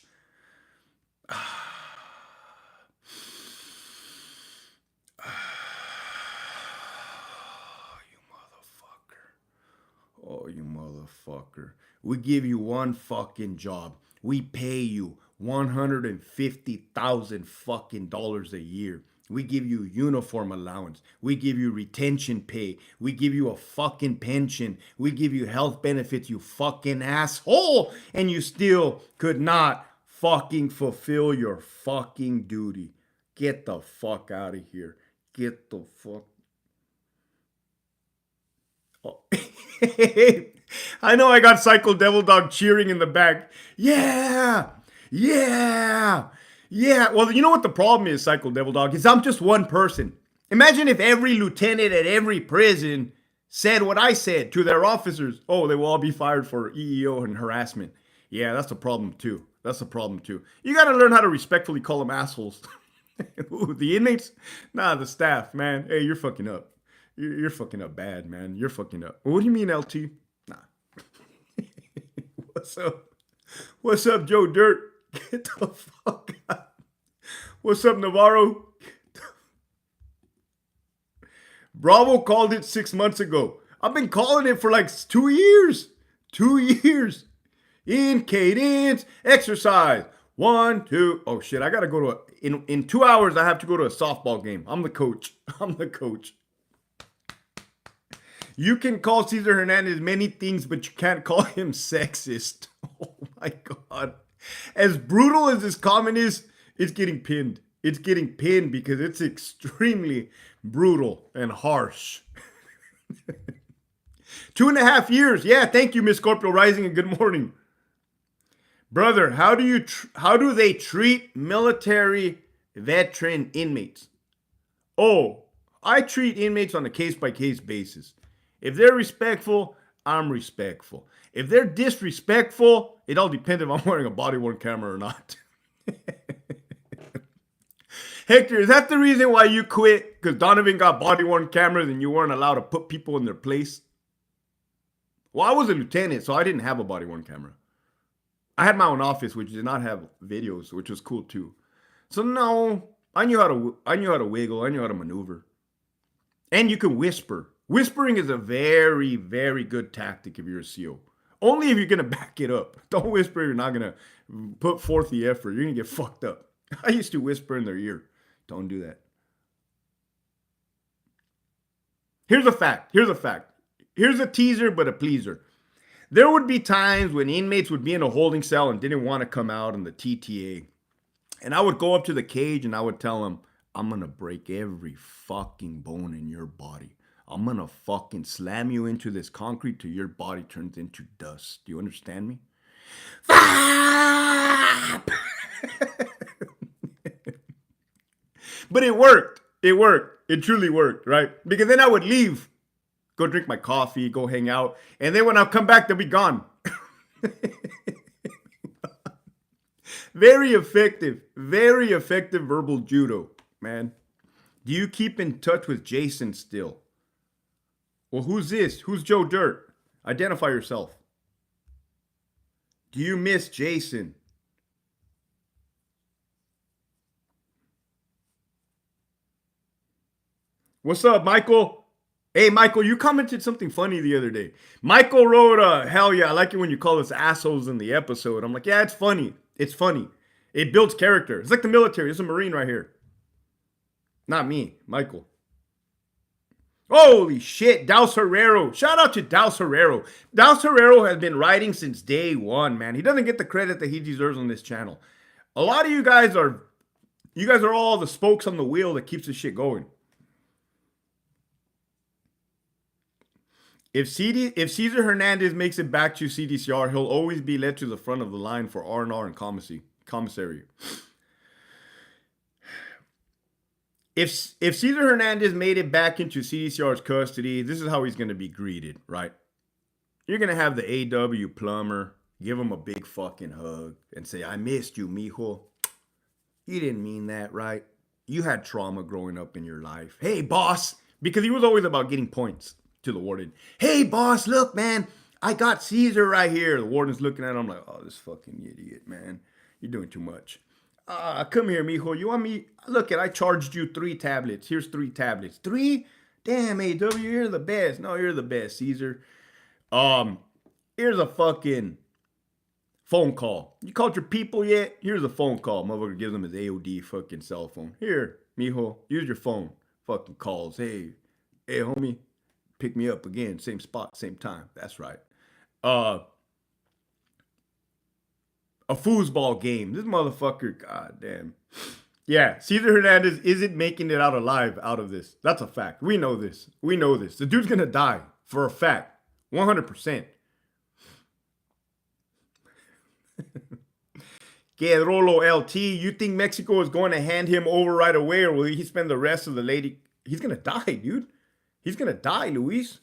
Oh, you motherfucker. We give you one fucking job. We pay you $150,000 fucking dollars a year. We give you uniform allowance. We give you retention pay. We give you a fucking pension. We give you health benefits, you fucking asshole. And you still could not fucking fulfill your fucking duty. Get the fuck out of here. Get the fuck. Oh. I know I got Psycho Devil Dog cheering in the back. Yeah! Yeah! Yeah! Well, you know what the problem is, Psycho Devil Dog? Is I'm just one person. Imagine if every lieutenant at every prison said what I said to their officers. Oh, they will all be fired for EEO and harassment. Yeah, that's a problem too. That's a problem too. You gotta learn how to respectfully call them assholes. Ooh, the inmates? Nah, the staff, man. Hey, you're fucking up. You're fucking up bad, man. You're fucking up. What do you mean, LT? Nah. What's up? What's up, Joe Dirt? Get the fuck out. What's up, Navarro? Bravo called it 6 months ago. I've been calling it for like 2 years. 2 years. In cadence, exercise. 1, 2. Oh shit, I gotta go to in 2 hours I have to go to a softball game. I'm the coach. I'm the coach. You can call Cesar Hernandez many things, but you can't call him sexist. Oh my God. As brutal as this comment is, it's getting pinned. It's getting pinned because it's extremely brutal and harsh. 2.5 years. Yeah, thank you, Miss Scorpio Rising, and good morning. Brother, how do they treat military veteran inmates? Oh, I treat inmates on a case-by-case basis. If they're respectful, I'm respectful. If they're disrespectful, it all depends if I'm wearing a body-worn camera or not. Hector, is that the reason why you quit? Because Donovan got body-worn cameras and you weren't allowed to put people in their place? Well, I was a lieutenant, so I didn't have a body-worn camera. I had my own office, which did not have videos, which was cool too. So no, I knew how to wiggle. I knew how to maneuver. And you can whisper. Whispering is a very, very good tactic if you're a SEAL. Only if you're going to back it up. Don't whisper, you're not going to put forth the effort. You're going to get fucked up. I used to whisper in their ear. Don't do that. Here's a fact. Here's a fact. Here's a teaser, but a pleaser. There would be times when inmates would be in a holding cell and didn't want to come out in the TTA. And I would go up to the cage and I would tell them, I'm going to break every fucking bone in your body. I'm going to fucking slam you into this concrete till your body turns into dust. Do you understand me? But it worked. It worked. It truly worked, right? Because then I would leave, go drink my coffee, go hang out. And then when I come back, they'll be gone. Very effective verbal judo, man. Do you keep in touch with Jason still? Well, who's this? Who's Joe Dirt? Identify yourself. Do you miss Jason? What's up, Michael? Hey, Michael, you commented something funny the other day. Michael wrote, hell yeah, I like it when you call us assholes in the episode. I'm like, yeah, it's funny. It's funny. It builds character. It's like the military. It's a Marine right here. Not me, Michael. Holy shit, Daus Herrero. Shout out to Daus Herrero. Daus Herrero has been writing since day one, man. He doesn't get the credit that he deserves on this channel. A lot of you guys are all the spokes on the wheel that keeps this shit going. If Cesar Hernandez makes it back to CDCR, he'll always be led to the front of the line for R&R and commissary. If Cesar Hernandez made it back into CDCR's custody, this is how he's going to be greeted, right? You're going to have the AW plumber give him a big fucking hug and say, I missed you, mijo. You didn't mean that, right? You had trauma growing up in your life. Hey, boss. Because he was always about getting points to the warden. Hey, boss, look, man. I got Caesar right here. The warden's looking at him. I'm like, oh, this fucking idiot, man. You're doing too much. Come here, mijo. You want me? Look, I charged you 3 tablets. Here's 3 tablets. 3? Damn, AW, you're the best. No, you're the best, Caesar. Here's a fucking phone call. You called your people yet? Here's a phone call. Motherfucker gives him his AOD fucking cell phone. Here, mijo, use your phone. Fucking calls. Hey, homie, pick me up again. Same spot, same time. That's right. A foosball game. This motherfucker, god damn. Yeah, Cesar Hernandez isn't making it out alive out of this. That's a fact. We know this. The dude's gonna die for a fact. 100%. Que Rolo LT, you think Mexico is going to hand him over right away, or will he spend the rest of the lady? He's gonna die, dude. He's gonna die, Luis.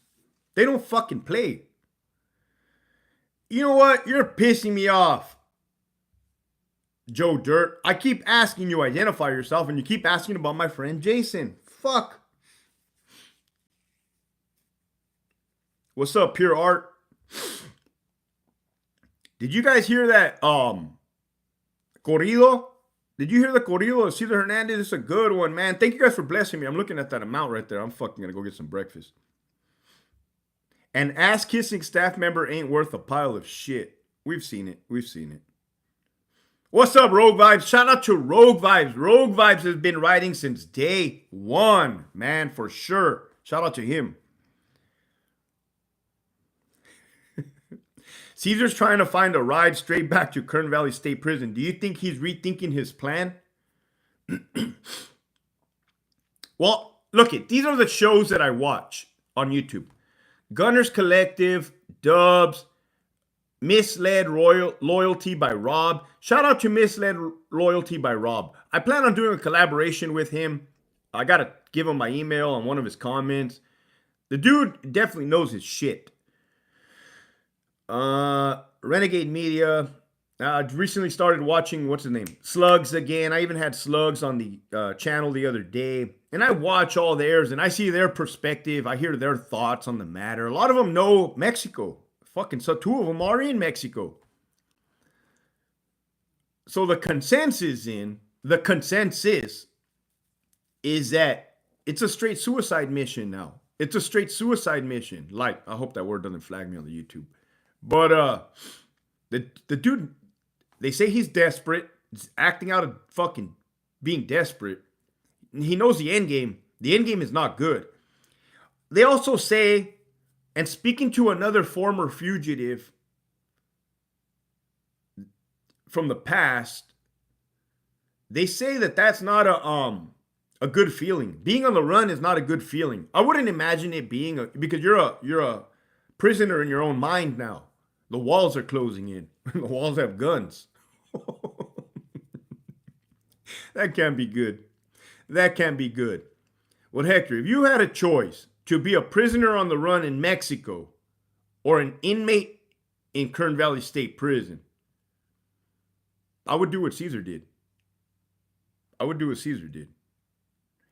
They don't fucking play. You know what? You're pissing me off, Joe Dirt. I keep asking you identify yourself, and you keep asking about my friend Jason. Fuck. What's up, Pure Art? Did you guys hear that corrido? Did you hear the corrido of Cesar Hernandez? It's a good one, man. Thank you guys for blessing me. I'm looking at that amount right there. I'm fucking gonna go get some breakfast. An ass-kissing staff member ain't worth a pile of shit. We've seen it. What's up, Rogue Vibes? Shout out to Rogue Vibes. Rogue Vibes has been writing since day one, man, for sure. Shout out to him. Caesar's trying to find a ride straight back to Kern Valley State Prison. Do you think he's rethinking his plan? Well, look, these are the shows that I watch on YouTube. Gunners Collective, Dubs, Misled Loyalty by Rob. Shout out to Misled Loyalty by Rob. I plan on doing a collaboration with him. I got to give him my email on one of his comments. The dude definitely knows his shit. Renegade Media. I recently started watching, what's his name? Slugs again. I even had Slugs on the channel the other day. And I watch all theirs and I see their perspective. I hear their thoughts on the matter. A lot of them know Mexico. Fucking, so 2 of them are in Mexico. So the consensus is that it's a straight suicide mission now. It's a straight suicide mission. Like, I hope that word doesn't flag me on the YouTube. But the dude, they say he's desperate. He's acting out of fucking being desperate. He knows the end game. The end game is not good. They also say, and speaking to another former fugitive from the past, they say that that's not a good feeling. Being on the run is not a good feeling. I wouldn't imagine it being because you're a prisoner in your own mind now. The walls are closing in. The walls have guns. That can't be good. That can't be good. Well, Hector, if you had a choice to be a prisoner on the run in Mexico or an inmate in Kern Valley State Prison, I would do what Caesar did.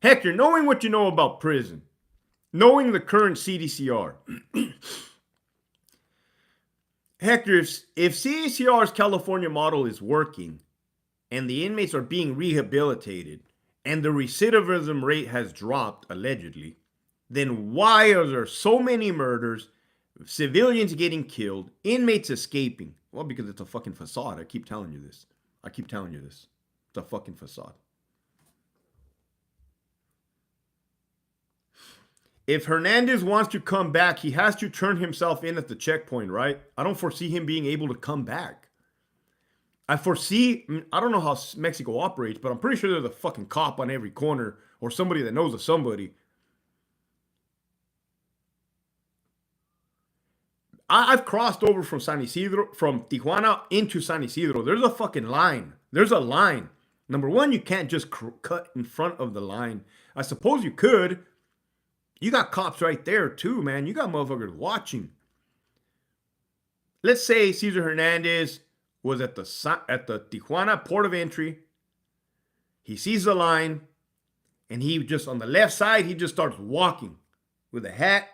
Hector, knowing what you know about prison, knowing the current CDCR, Hector, if CACR's California model is working and the inmates are being rehabilitated and the recidivism rate has dropped, allegedly, then why are there so many murders, civilians getting killed, inmates escaping? Well, because it's a fucking facade. I keep telling you this. It's a fucking facade. If Hernandez wants to come back, he has to turn himself in at the checkpoint, right? I don't foresee him being able to come back. I don't know how Mexico operates, but I'm pretty sure there's a fucking cop on every corner or somebody that knows of somebody. I've crossed over from Tijuana into San Isidro. There's a fucking line. There's a line. Number one, you can't just cut in front of the line. I suppose you could. You got cops right there too, man. You got motherfuckers watching. Let's say Cesar Hernandez was at the Tijuana port of entry. He sees the line, and he just on the left side, he just starts walking with a hat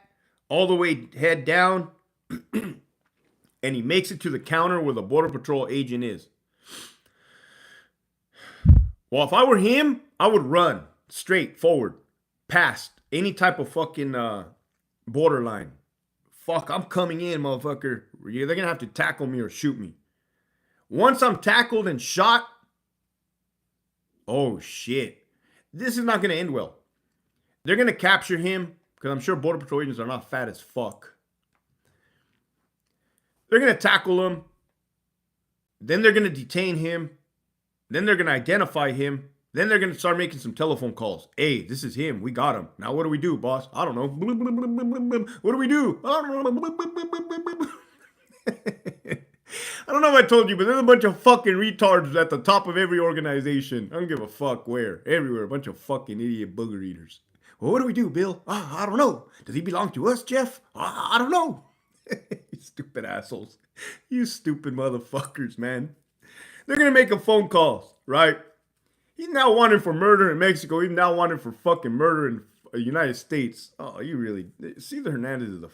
all the way head down, and he makes it to the counter where the Border Patrol agent is. Well, if I were him, I would run straight forward, past any type of fucking borderline. Fuck, I'm coming in, motherfucker. They're gonna have to tackle me or shoot me. Once I'm tackled and shot, oh shit. This is not gonna end well. They're gonna capture him, because I'm sure Border Patrol agents are not fat as fuck. They're gonna tackle him. Then they're gonna detain him. Then they're gonna identify him. Then they're going to start making some telephone calls. Hey, this is him. We got him. Now what do we do, boss? I don't know. What do we do? I don't know if I told you, but there's a bunch of fucking retards at the top of every organization. I don't give a fuck where. Everywhere. A bunch of fucking idiot booger eaters. Well, what do we do, Bill? I don't know. Does he belong to us, Jeff? I don't know. You stupid assholes. You stupid motherfuckers, man. They're going to make a phone call, right? He's now wanted for murder in Mexico. He's now wanted for fucking murder in the United States. Oh, you really... Cesar Hernandez is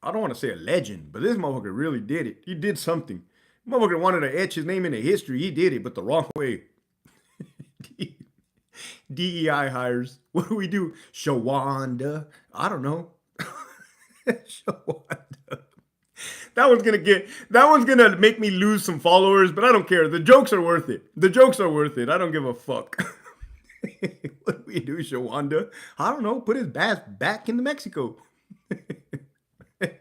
I don't want to say a legend, but this motherfucker really did it. He did something. Motherfucker wanted to etch his name into history. He did it, but the wrong way. DEI hires. What do we do? Shawanda. I don't know. Shawanda. That one's gonna make me lose some followers, but I don't care. The jokes are worth it. I don't give a fuck. What do we do, Shawanda? I don't know. Put his ass back into Mexico. Hey,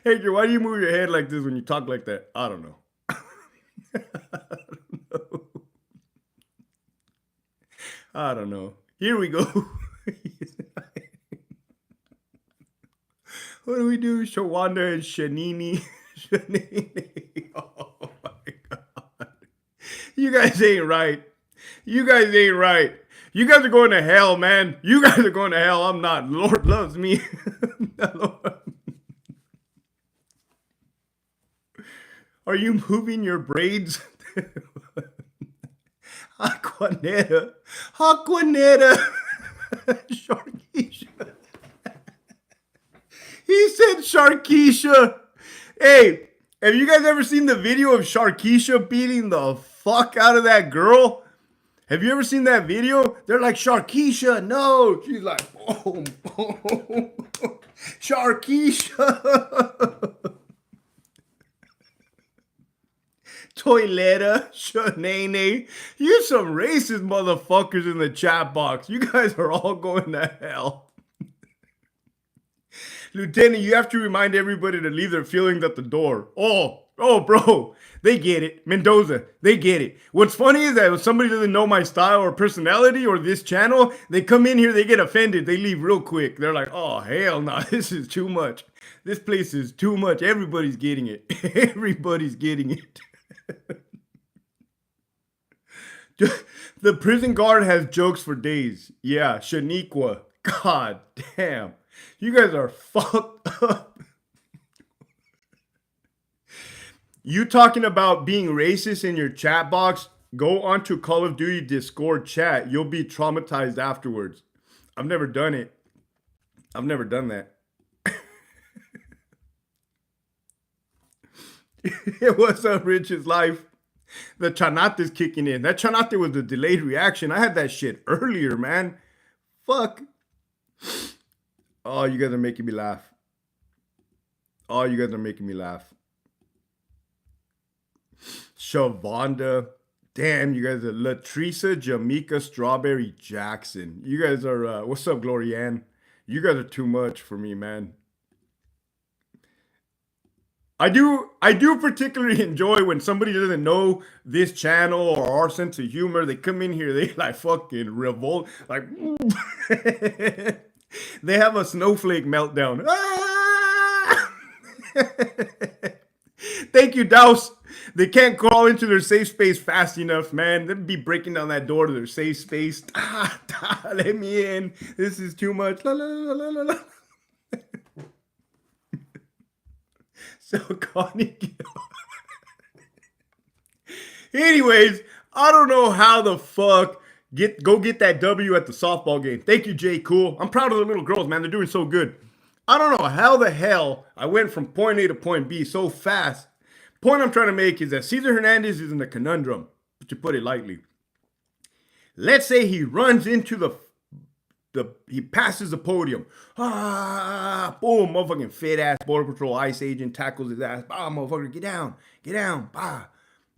why do you move your head like this when you talk like that? I don't know. I don't know. Here we go. What do we do? Shawanda and Shanini. Oh my God. You guys ain't right. You guys are going to hell, man. You guys are going to hell. I'm not. Lord loves me. Are you moving your braids? Aquanetta. Sharkeisha. He said Sharkeisha. Hey, have you guys ever seen the video of Sharkeisha beating the fuck out of that girl? Have you ever seen that video? They're like, Sharkeisha, no. She's like, boom, boom. Sharkeisha. Toiletta, Shanene. You some racist motherfuckers in the chat box. You guys are all going to hell. Lieutenant, you have to remind everybody to leave their feelings at the door. Oh, bro. They get it. Mendoza, they get it. What's funny is that if somebody doesn't know my style or personality or this channel, they come in here, they get offended. They leave real quick. They're like, oh, hell no, this is too much. This place is too much. Everybody's getting it. Everybody's getting it. The prison guard has jokes for days. Yeah, Shaniqua. God damn. You guys are fucked up. You talking about being racist in your chat box? Go onto Call of Duty Discord chat. You'll be traumatized afterwards. I've never done it. I've never done that. What's up, Rich's life? The chanate is kicking in. That chanate was the delayed reaction. I had that shit earlier, man. Fuck. Oh, you guys are making me laugh. Oh, you guys are making me laugh. Shavonda. Damn, you guys are Latrisa, Jamaica, Strawberry, Jackson. You guys are, what's up, Glorianne? You guys are too much for me, man. I do particularly enjoy when somebody doesn't know this channel or our sense of humor. They come in here, they like fucking revolt, like they have a snowflake meltdown. Ah! Thank you, Douse. They can't crawl into their safe space fast enough, man. They'd be breaking down that door to their safe space. Let me in. This is too much. La, la, la, la, la, la. So Connie anyways, I don't know how the fuck go get that W at the softball game. Thank you, Jay Cool. I'm proud of the little girls, man. They're doing so good. I don't know how the hell I went from point A to point B so fast. Point I'm trying to make is that Cesar Hernandez is in a conundrum, to put it lightly. Let's say he runs into he passes the podium. Boom, motherfucking fit ass Border Patrol ICE agent tackles his ass. Motherfucker, get down,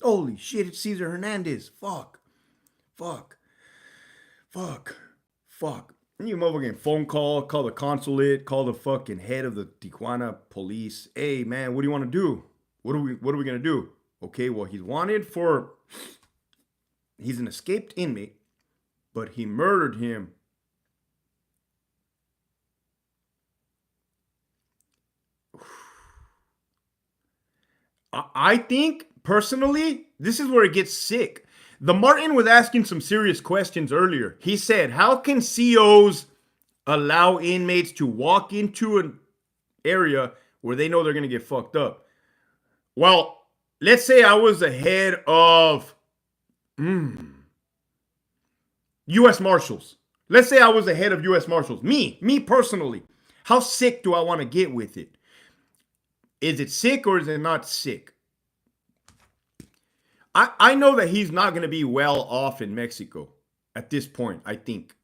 Holy shit, it's Cesar Hernandez. Fuck. You motherfucking phone call the consulate, call the fucking head of the Tijuana police. Hey man, what do you want to do? What are we gonna do? Okay, well he's wanted for he's an escaped inmate, but he murdered him. I think personally, this is where it gets sick. The Martin was asking some serious questions earlier. He said, how can COs allow inmates to walk into an area where they know they're going to get fucked up? Well, let's say I was the head of U.S. Marshals. Let's say I was the head of U.S. Marshals. Me personally. How sick do I want to get with it? Is it sick or is it not sick? I know that he's not going to be well off in Mexico at this point, I think.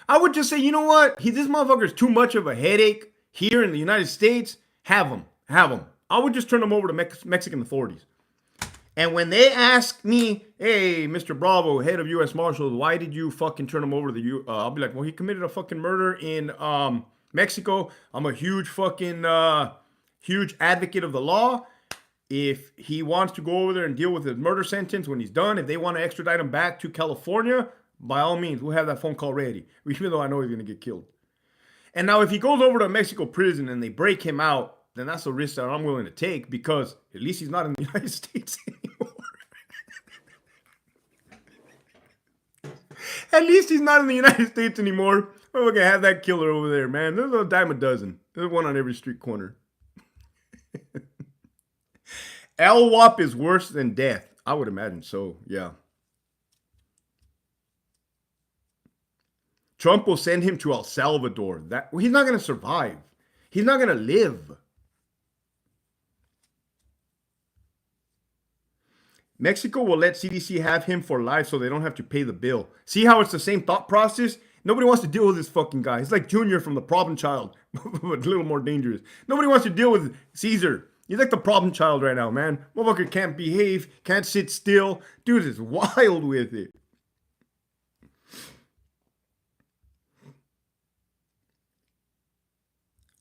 I would just say, you know what? This motherfucker's too much of a headache here in the United States. Have him. I would just turn him over to Mexican authorities. And when they ask me, hey, Mr. Bravo, head of U.S. Marshals, why did you fucking turn him over to the I'll be like, well, he committed a fucking murder in Mexico. I'm a huge advocate of the law. If he wants to go over there and deal with his murder sentence when he's done, if they want to extradite him back to California, by all means, we'll have that phone call ready, even though I know he's going to get killed. And now if he goes over to Mexico prison and they break him out, then that's a risk that I'm willing to take because at least he's not in the United States anymore. At least he's not in the United States anymore. We're going to have that killer over there, man. There's a dime a dozen. There's one on every street corner. LWAP is worse than death. I would imagine so, yeah. Trump will send him to El Salvador. He's not going to survive. He's not going to live. Mexico will let CDC have him for life so they don't have to pay the bill. See how it's the same thought process? Nobody wants to deal with this fucking guy. He's like Junior from the Problem Child, but a little more dangerous. Nobody wants to deal with Caesar. He's like the problem child right now, man. Motherfucker can't behave, can't sit still. Dude is wild with it.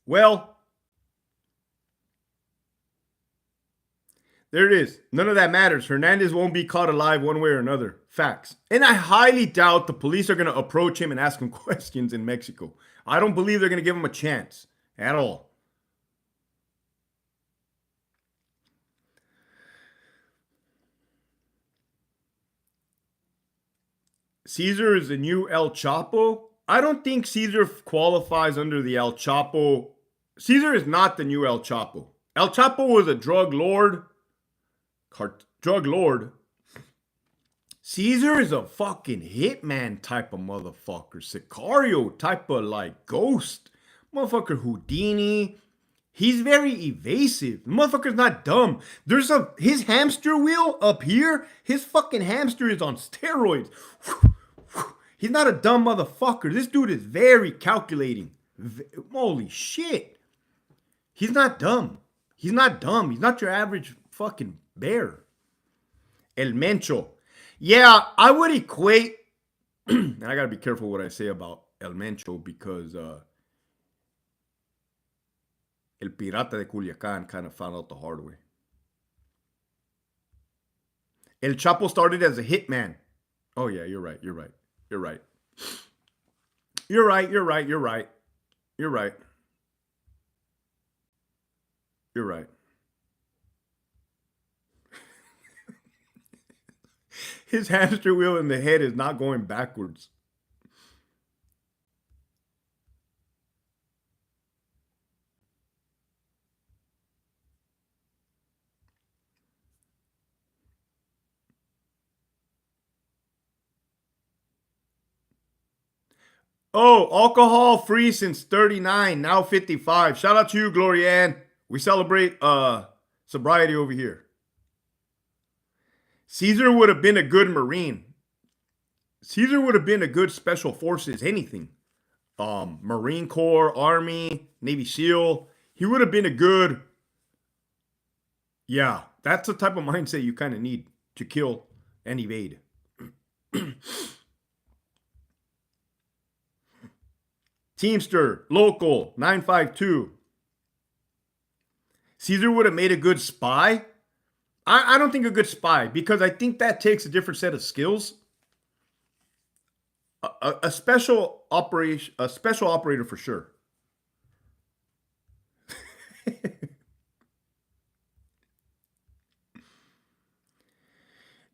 Well, there it is. None of that matters. Hernandez won't be caught alive one way or another. Facts. And I highly doubt the police are going to approach him and ask him questions in Mexico. I don't believe they're going to give him a chance at all. Caesar is the new El Chapo. I don't think Caesar qualifies under the El Chapo. Caesar is not the new El Chapo. El Chapo was a drug lord. Caesar is a fucking hitman type of motherfucker. Sicario type of like ghost. Motherfucker Houdini. He's very evasive. The motherfucker's not dumb. His hamster wheel up here, his fucking hamster is on steroids. He's not a dumb motherfucker. This dude is very calculating. Holy shit. He's not dumb. He's not dumb. He's not your average fucking bear. El Mencho. Yeah, I would equate, and I gotta be careful what I say about El Mencho because El Pirata de Culiacan kind of found out the hard way. El Chapo started as a hitman. Oh yeah, you're right. You're right. You're right. You're right. You're right. You're right. You're right. You're right. His hamster wheel in the head is not going backwards. Oh, alcohol free since 39, now 55. Shout out to you, Glorianne. We celebrate sobriety over here. Caesar would have been a good Marine. Caesar would have been a good Special Forces, anything. Marine Corps, Army, Navy SEAL. He would have been a good. Yeah, that's the type of mindset you kind of need to kill and evade. Teamster, local, 952. Caesar would have made a good spy. I don't think a good spy because I think that takes a different set of skills. A special operator for sure.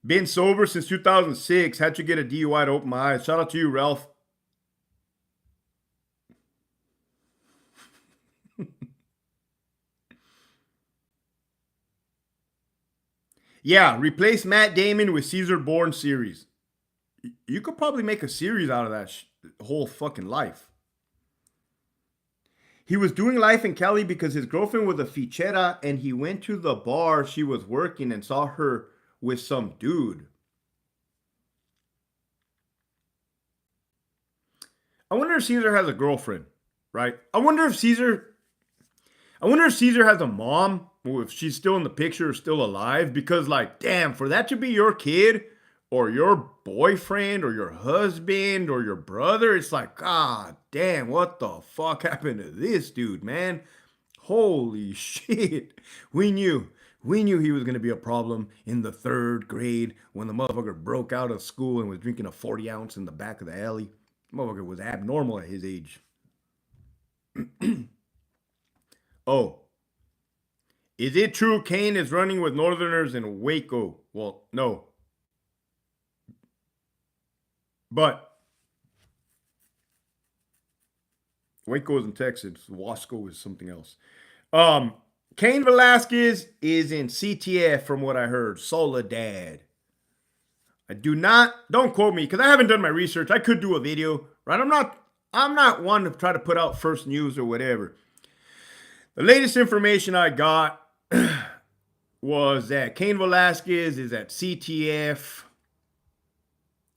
Been sober since 2006. Had to get a DUI to open my eyes. Shout out to you, Ralph. Yeah, replace Matt Damon with Caesar Bourne series. You could probably make a series out of that whole fucking life. He was doing life in Cali because his girlfriend was a fichera and he went to the bar she was working and saw her with some dude. I wonder if Caesar has a girlfriend, right? I wonder if Caesar has a mom, or if she's still in the picture or still alive, because like, damn, for that to be your kid or your boyfriend or your husband or your brother, it's like, god damn, what the fuck happened to this dude, man? Holy shit. We knew he was going to be a problem in the 3rd grade when the motherfucker broke out of school and was drinking a 40 ounce in the back of the alley. The motherfucker was abnormal at his age. Oh, is it true Kane is running with Northerners in Waco? Well, no. But Waco is in Texas. Wasco is something else. Cain Velasquez is in CTF from what I heard. Soledad. Don't quote me because I haven't done my research. I could do a video, right? I'm not one to try to put out first news or whatever. The latest information I got was that Cain Velasquez is at CTF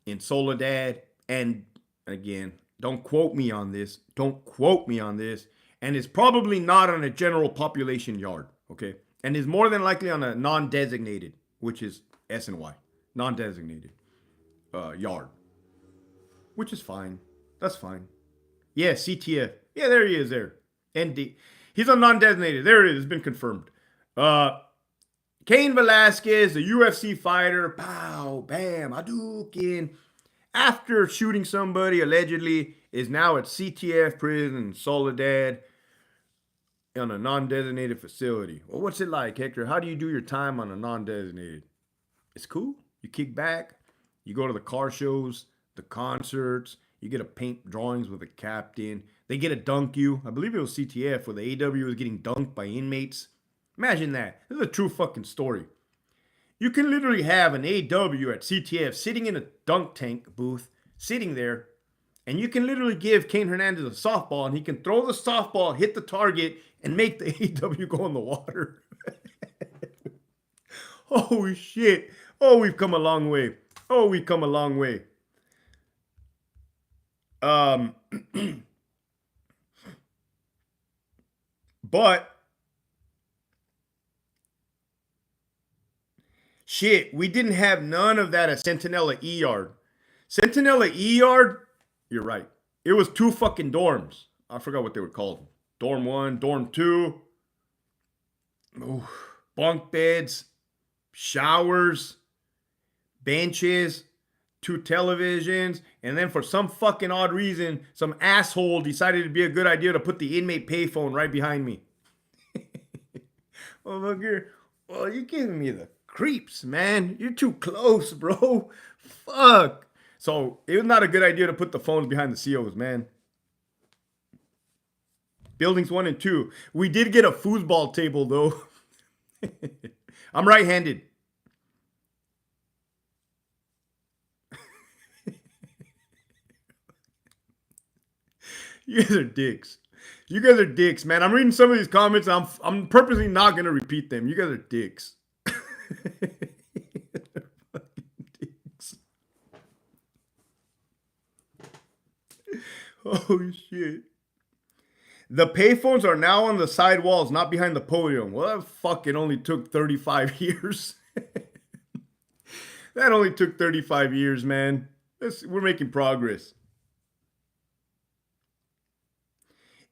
in Soledad. And again, don't quote me on this. And is probably not on a general population yard, okay? And is more than likely on a non-designated, which is S&Y, non-designated yard, which is fine. That's fine. Yeah, CTF. Yeah, there he is there. ND. He's on non-designated. There it is. It's been confirmed. Cain Velasquez, a UFC fighter. Pow, bam, Hadouken. After shooting somebody, allegedly, is now at CTF prison in Soledad on a non-designated facility. Well, what's it like, Hector? How do you do your time on a non-designated? It's cool. You kick back. You go to the car shows, the concerts. You get to paint drawings with the captain. They get to dunk you. I believe it was CTF where the AW was getting dunked by inmates. Imagine that. This is a true fucking story. You can literally have an AW at CTF sitting in a dunk tank booth, sitting there, And you can literally give Kane Hernandez a softball, and he can throw the softball, hit the target, and make the AEW go in the water. Oh, shit. Oh, we've come a long way. Oh, we've come a long way. But shit, we didn't have none of that at Centinela E Yard. Centinela E Yard, you're right. It was 2 fucking dorms. I forgot what they were called. Dorm 1, dorm 2. Ooh, bunk beds, showers, benches, 2 televisions, and then for some fucking odd reason, some asshole decided it'd be a good idea to put the inmate payphone right behind me. Oh, look here. Well, you're giving me the creeps, man. You're too close, bro. Fuck. So it was not a good idea to put the phones behind the COs, man. Buildings 1 and 2. We did get a foosball table, though. I'm right-handed. You guys are dicks. You guys are dicks, man. I'm reading some of these comments. I'm purposely not gonna repeat them. You guys are dicks. Dicks. Oh shit. The payphones are now on the side walls, not behind the podium. Well, that fucking only took 35 years. That only took 35 years, man. We're making progress.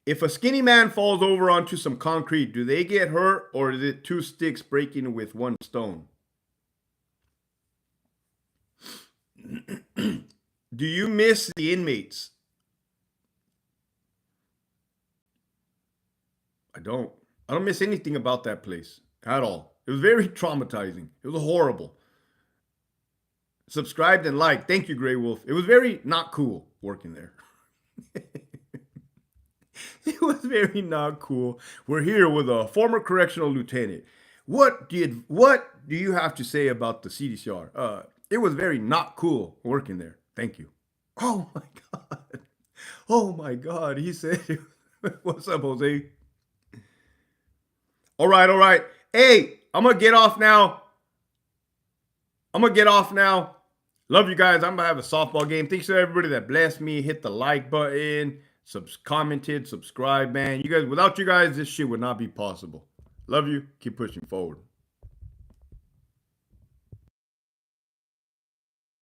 If a skinny man falls over onto some concrete, do they get hurt, or is it 2 sticks breaking with 1 stone? Do you miss the inmates? I don't. I don't miss anything about that place at all. It was very traumatizing. It was horrible. Subscribed and liked. Thank you, Grey Wolf. It was very not cool working there. It was very not cool. We're here with a former correctional lieutenant. What do you have to say about the CDCR? It was very not cool working there. Thank you. Oh my god. Oh my god. He said, "What's up, Jose?" All right. Hey, I'm gonna get off now. Love you guys. I'm gonna have a softball game. Thanks to everybody that blessed me. Hit the like button. Commented, subscribe, man. You guys, without you guys, this shit would not be possible. Love you. Keep pushing forward.